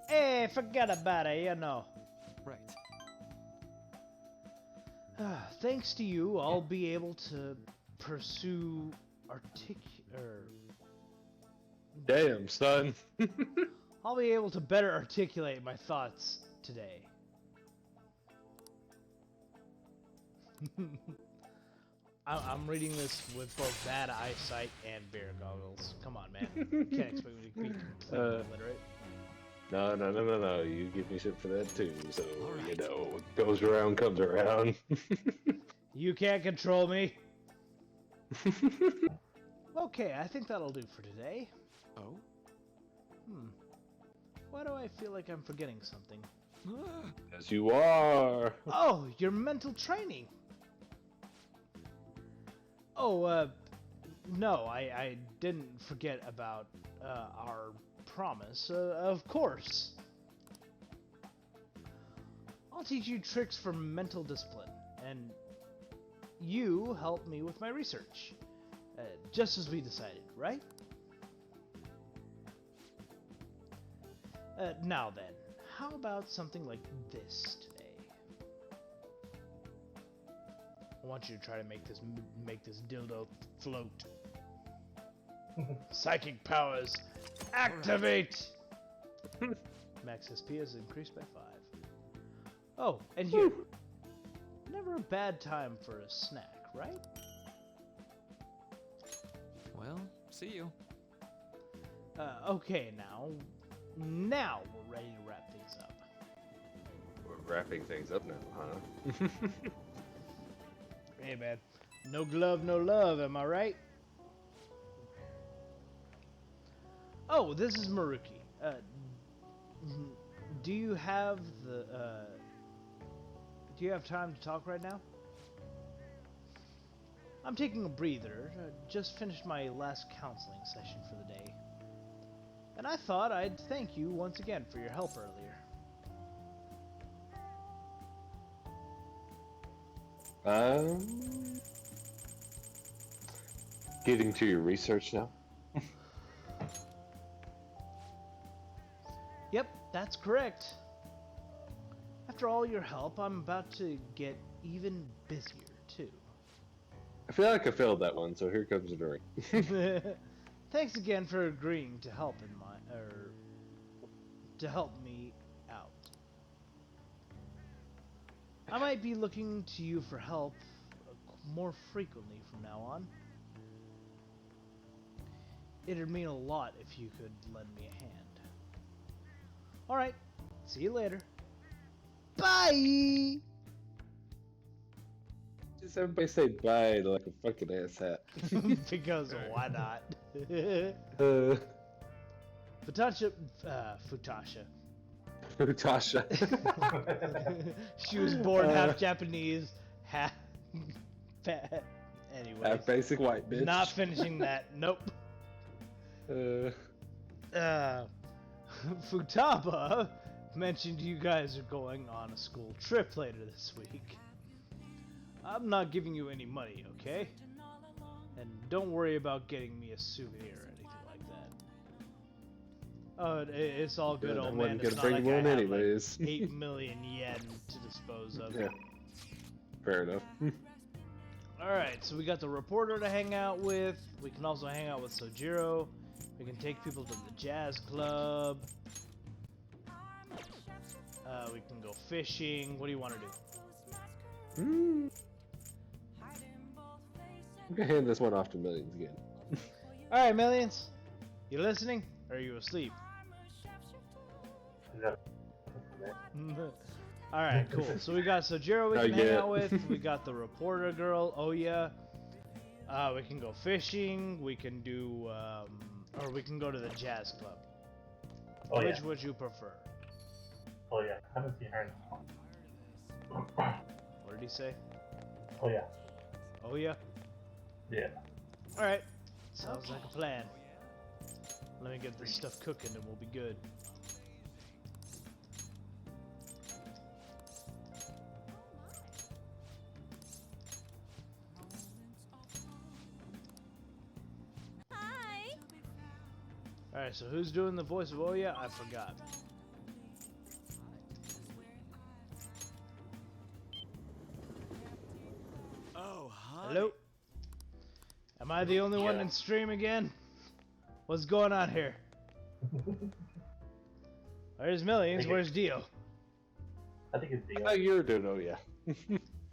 Hey, forget about it, Right. Thanks to you, I'll be able to pursue Damn, son. I'll be able to better articulate my thoughts today. I'm reading this with both bad eyesight and bear goggles. Come on, man. Can't expect me to be completely illiterate. No. You give me shit for that too. So All you right. know, what goes around comes around. You can't control me. Okay, I think that'll do for today. Oh? Why do I feel like I'm forgetting something? As you are. Oh, your mental training. Oh, no, I didn't forget about our promise. Of course. I'll teach you tricks for mental discipline, and you help me with my research. Just as we decided, right? Now then, how about something like this today? I want you to try to make this dildo float. Psychic powers, activate! Max SP is increased by 5. Oh, and here. Never a bad time for a snack, right? Well, see you. Okay, now we're ready to wrap things up. We're wrapping things up now, huh? Hey, man. No glove, no love, am I right? Oh, this is Maruki. Do you have time to talk right now? I'm taking a breather. Just finished my last counseling session for the day. And I thought I'd thank you once again for your help earlier. Getting to your research now. Yep, that's correct. After all your help, I'm about to get even busier, too. I feel like I failed that one, so here comes the drink. Thanks again for agreeing to help to help me out. I might be looking to you for help more frequently from now on. It'd mean a lot if you could lend me a hand. Alright, see you later. Bye! Just everybody say bye like a fucking ass hat. Because why not? Futasha. Tasha. She was born half Japanese, half fat. Anyway, Half basic white bitch. not finishing that. Nope. Futaba mentioned you guys are going on a school trip later this week. I'm not giving you any money, okay? And don't worry about getting me a souvenir or anything like that. Oh, it's all good, Good, I old wasn't man. It's gonna not bring like I one have anyways. like 8 million yen to dispose of. Yeah. Fair enough. Alright, so we got the reporter to hang out with. We can also hang out with Sojiro. We can take people to the jazz club. We can go fishing. What do you want to do? I'm gonna hand this one off to Millions again. Alright, Millions. You listening? Or are you asleep? Is that Alright, cool. So we got Sojiro we Not can hang yet. out with. We got the reporter girl, Oya. We can go fishing. We can do, or we can go to the jazz club. Oh yeah. Which would you prefer? Oh yeah. I haven't seen her in a while. What did he say? Oh yeah. Oya? Yeah. Alright. Sounds like a plan. Let me get this stuff cooking and we'll be good. Hi. Alright, so who's doing the voice of Oya? I forgot. Oh, hi. Hello? Am I the only one Yeah. in stream again? What's going on here? Where's Millions? Where's Dio? I think it's How Dio. you're doing? Oh yeah.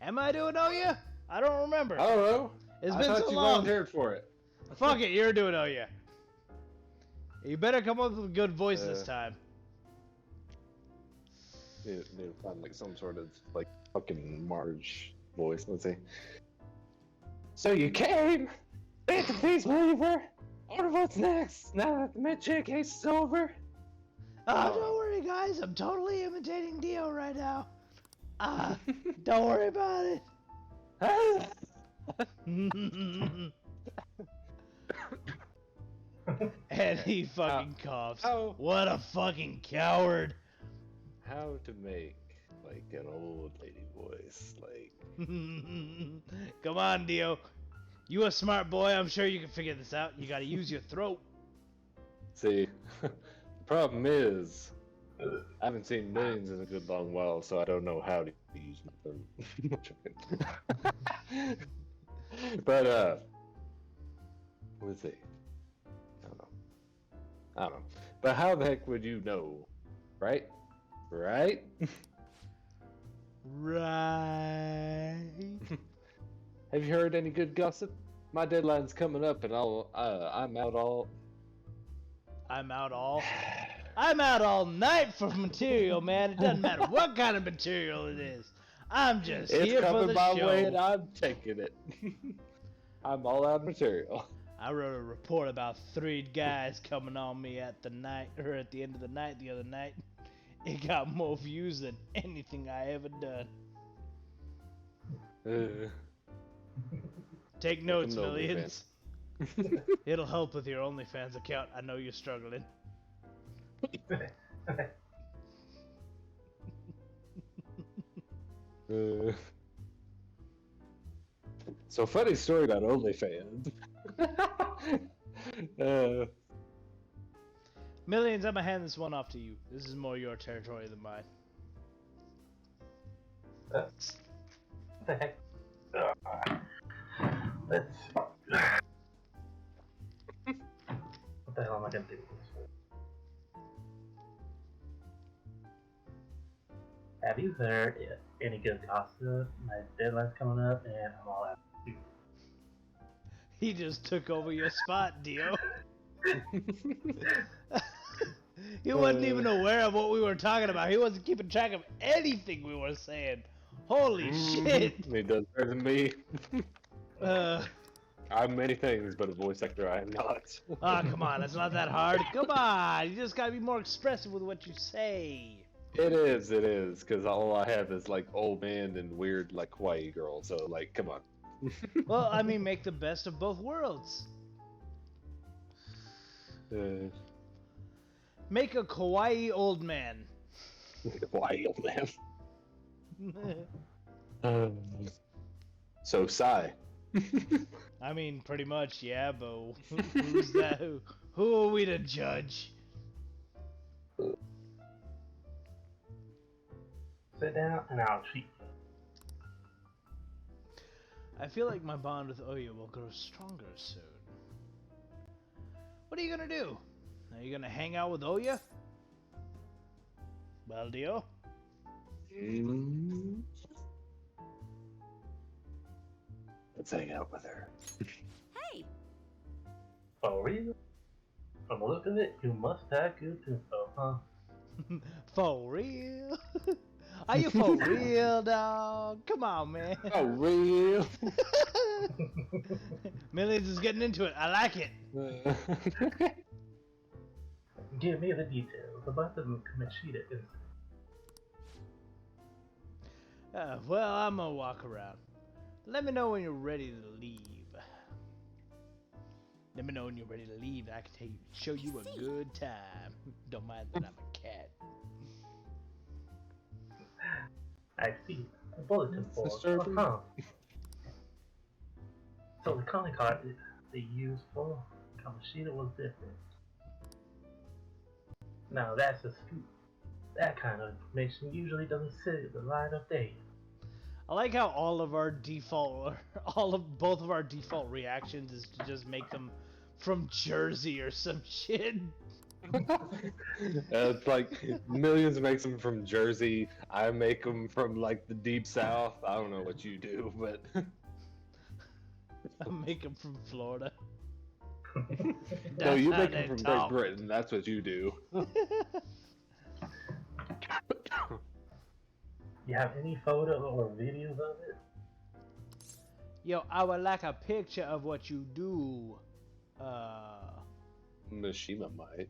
Am I doing Oya? I don't remember. I don't know. It's I been thought so you long. volunteered for it. Fuck it, you're doing Oya. You better come up with a good voice this time. Need to find like some sort of like fucking Marge voice. Let's see. So you came. It's a peace believer. I wonder what's next. Now that the mid-check case is over. Oh, don't worry, guys. I'm totally imitating Dio right now. Don't worry about it. And he fucking coughs. how- What a fucking coward. How to make like an old lady voice? Like Come on, Dio. You a smart boy. I'm sure you can figure this out. You gotta use your throat. see, the problem is I haven't seen Millions in a good long while, so I don't know how to use my throat. But let's see. I don't know. But how the heck would you know, right? Right? Right. Have you heard any good gossip? My deadline's coming up, and I'm out all. I'm out all night for material, man. It doesn't matter what kind of material it is. I'm just It's here for coming the my show. way, and I'm taking it. I'm all out of material. I wrote a report about 3 guys coming on me at the end of the night the other night. It got more views than anything I ever done. Take notes, over, Millions. It'll help with your OnlyFans account. I know you're struggling. So funny story about OnlyFans. Millions, I'm gonna hand this one off to you. This is more your territory than mine. What the heck? Let's. What the hell am I gonna do with this? Have you heard any good gossip? My deadline's coming up, and I'm all out. He just took over your spot, Dio. He wasn't even aware of what we were talking about. He wasn't keeping track of anything we were saying. Holy shit! He does better than me. I'm many things, but a voice actor I am not. Come on, it's not that hard. Come on, you just gotta be more expressive with what you say. It is, because all I have is like old man and weird like Hawaii girl. So like, come on. Well, I mean, make the best of both worlds. Make a kawaii old man. Hawaii old man. So Sai. I mean, pretty much, yeah, but who's that? Who are we to judge? Sit down, and I'll treat you. I feel like my bond with Oya will grow stronger soon. What are you gonna do? Are you gonna hang out with Oya? Well, Dio? Let's hang out with her. Hey! For real? From the look of it, you must have good info, huh? For real? Are you for real, dog? Come on, man. Oh, real? Millions is getting into it. I like it. Give me the details about the Machida incident. Well, I'm gonna walk around. Let me know when you're ready to leave. Let me know when you're ready to leave. I can show you a good time. Don't mind that I'm a cat. I see. A bulletin board. disturbing. Uh-huh. So the calling card they used for Kamoshida was different. Now that's a scoop. That kind of information usually doesn't see the light of day. I like how all of our default, both of our default reactions is to just make them from Jersey or some shit. It's like Millions makes them from Jersey. I make them from like the deep south. I don't know what you do, but I make them from Florida. No, you That's make how them from they Great talk. Britain. That's what you do. You have any photo or videos of it? Yo, I would like a picture of what you do. Mishima might.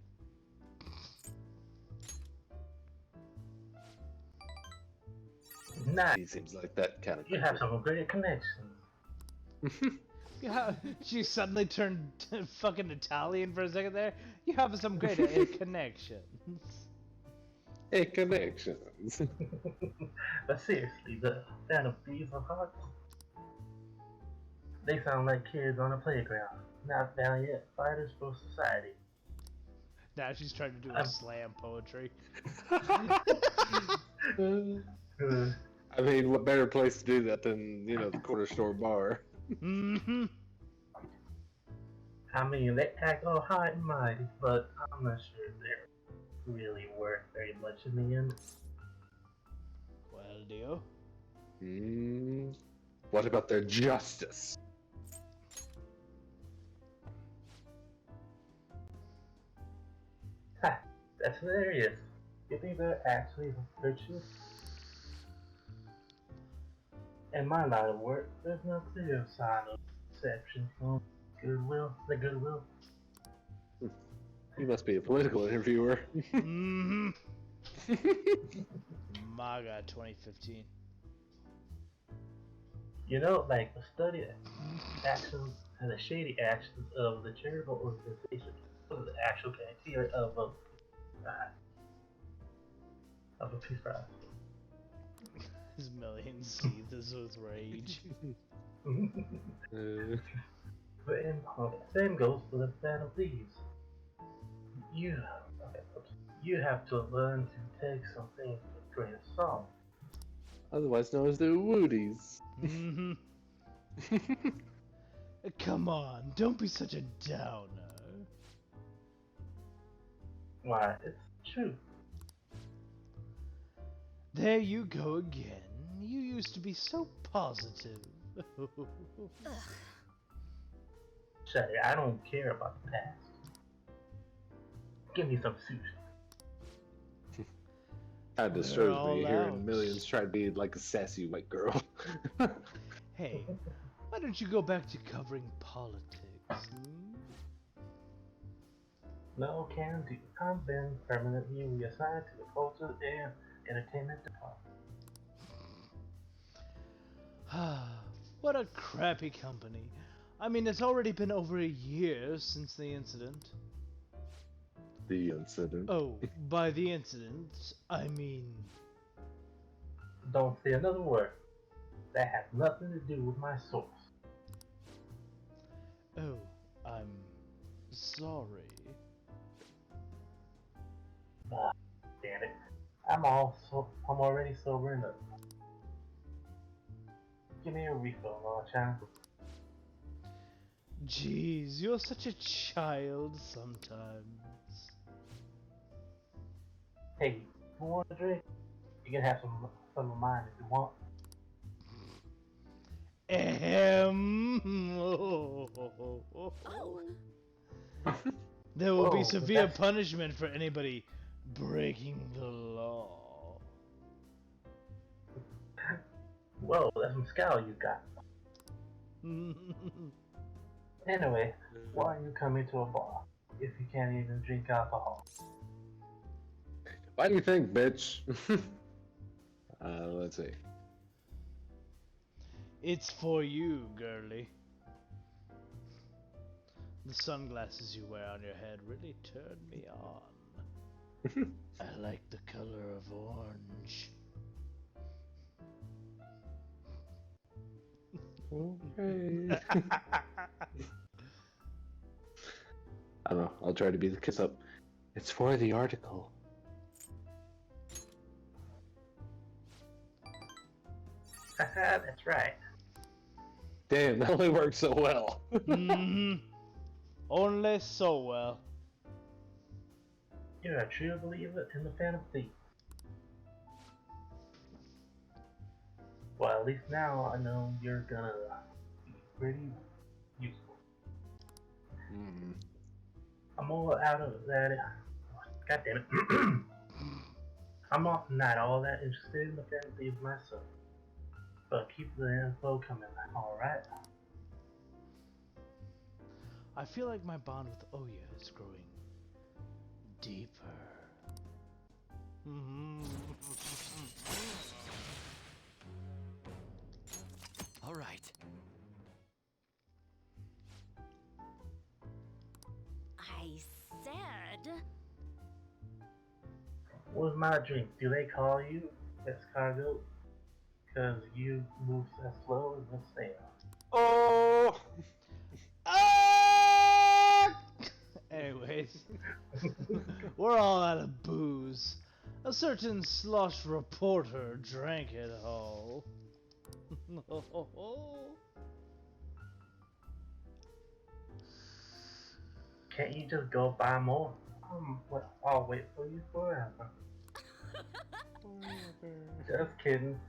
Nah, He seems like that kind of you have some great connections. Yeah, she suddenly turned fucking Italian for a second there. You have some great connections. Hey, connections. But seriously, the Phantom Thieves of Hearts, they sound like kids on a playground, not valiant fighters for society. Now she's trying to do a I'm- slam poetry. I mean, what better place to do that than, you know, the corner store bar? Mm-hmm. I mean, they act all high and mighty, but I'm not sure they're really worth very much in the end. Well, Dio. What about their justice? Ha, that's hilarious. You think they're actually virtuous? In my line of work, there's no clear sign of deception from the goodwill. You must be a political interviewer. Mm-hmm. MAGA 2015. You know, like the study actions and the shady actions of the charitable organization was the actual criteria of a peace prize. His million seethes with rage. But same goes for the Phantom Thieves. You have to learn to take something with a grain of salt. Otherwise known as the Woodies. Mm-hmm. Come on, don't be such a downer. Why, it's true. There you go again. You used to be so positive. Shetty, I don't care about the past. Give me some sushi. Kind of disturbs all me out. hearing millions try to be like a sassy white girl. Hey, why don't you go back to covering politics? Hmm? No can do. I've been permanently reassigned to the culture and entertainment department. What a crappy company. I mean, it's already been over a year since the incident. The incident. Oh, by the incident, I mean... Don't say another word. That has nothing to do with my source. Oh, I'm sorry. Ah, damn it. I'm already sober enough. Give me a refill, Law-chan. Jeez, you're such a child sometimes. Hey, you want a drink? You can have some of mine if you want. Ahem. There will be Whoa, severe that's- punishment for anybody breaking the law. Whoa, that's some scowl you got. Anyway, why are you coming to a bar if you can't even drink alcohol? Why do you think, bitch? Let's see. It's for you, girly. The sunglasses you wear on your head really turn me on. I like the color of orange. Okay. I don't know. I'll try to be the kiss up. It's for the article. Haha, that's right. Damn, that only works so well. Mm-hmm. Only so well. You're a true believer in the Phantom Thief. Well, at least now I know you're gonna be pretty Mm. I'm all out of that. God damn it. I'm not all that interested in the fantasy of myself. But keep the info coming, alright? I feel like my bond with Oya is growing deeper. All right. I said. What's my drink? Do they call you escargot? Cause you move as slow as a snail. Oh! Ah! Anyways, we're all out of booze. A certain slosh reporter drank it all. Can't you just go buy more? I'll wait for you forever. Just kidding.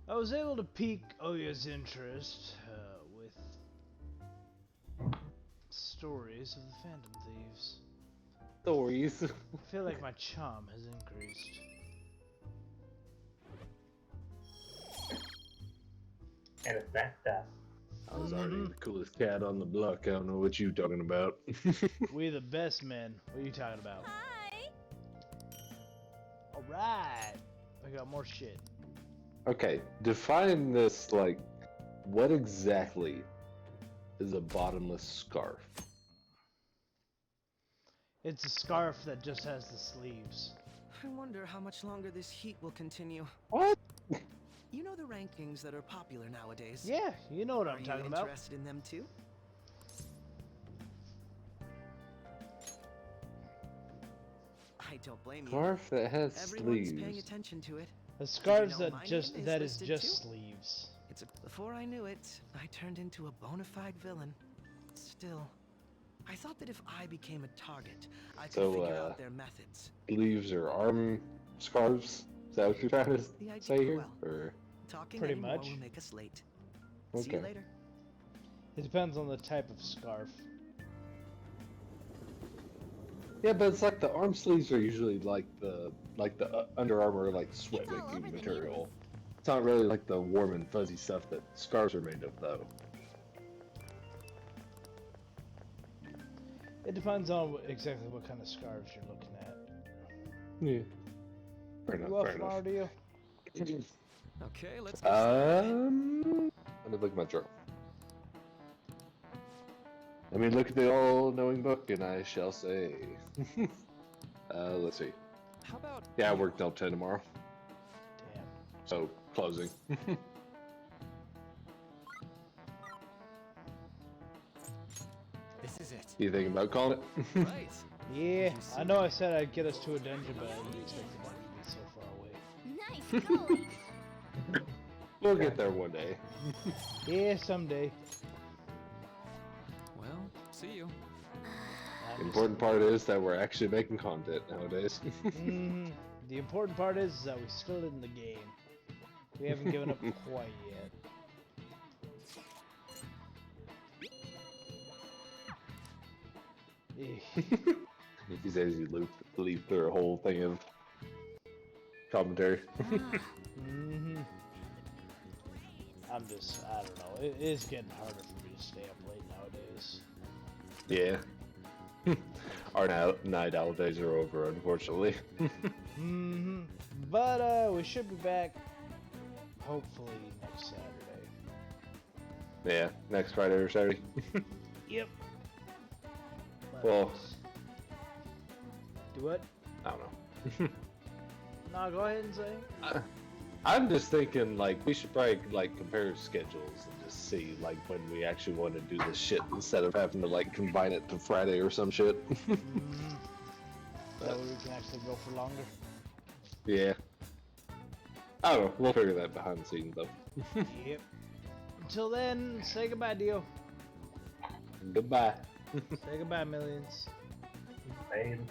I was able to pique Oya's interest with stories of the Phantom Thieves. Stories. I feel like my charm has increased. And it's that stuff. I was already the coolest cat on the block. I don't know what you talking about. We the best men. What are you talking about? Hi. Alright. I got more shit. Okay, define this, like, what exactly is a bottomless scarf? It's a scarf that just has the sleeves. I wonder how much longer this heat will continue. What? You know the rankings that are popular nowadays? Yeah, you know what Are I'm you talking about. interested in them too? I don't blame you. Scarf that has Everyone's paying sleeves. attention to it. The scarves know that my just name is that is listed just too? sleeves. Before I knew it, I turned into a bona fide villain. Still, I thought that if I became a target, I could So, figure out their methods. Sleeves or arm scarves? Is that what you're trying to The idea, say here? well, Or talking Pretty anymore much. will make us late. See you Okay. later. It depends on the type of scarf. yeah, but it's like the arm sleeves are usually like the Under Armour like sweat It's all over wicking the material. It's not really like the warm and fuzzy stuff that scarves are made of, though. It depends on exactly what kind of scarves you're looking at. Yeah. Fair enough. You up Fair tomorrow, enough. do you? Okay, let's get started. Let me look at my journal. Let me look at the all-knowing book, and I shall say. Let's see. How about Yeah, I work till 10 tomorrow, Damn. so closing. this is it? You thinking about calling it? Right. Yeah, You I know I said I'd get us to a dungeon, but I didn't expect the dungeon to be so far away. Nice going. We'll get there one day. Yeah, someday. Well, see you. The important part is that we're actually making content nowadays. The important part is that we're still in the game. We haven't given up quite yet. Eh. He says you leap through a whole thing of commentary. I'm just, I don't know. It is getting harder for me to stay up late nowadays. Yeah. Our night owl days are over, unfortunately. But we should be back hopefully next Saturday. Yeah, next Friday or Saturday. Yep. Well, Do what? I don't know. No, go ahead and say. I'm just thinking, like, we should probably, like, compare schedules and just see, like, when we actually want to do this shit instead of having to, like, combine it to Friday or some shit. That way we can actually go for longer. Yeah. I don't know. We'll figure that behind the scenes, though. Yep. Until then, say goodbye, Dio. Goodbye. Say goodbye, millions. Names.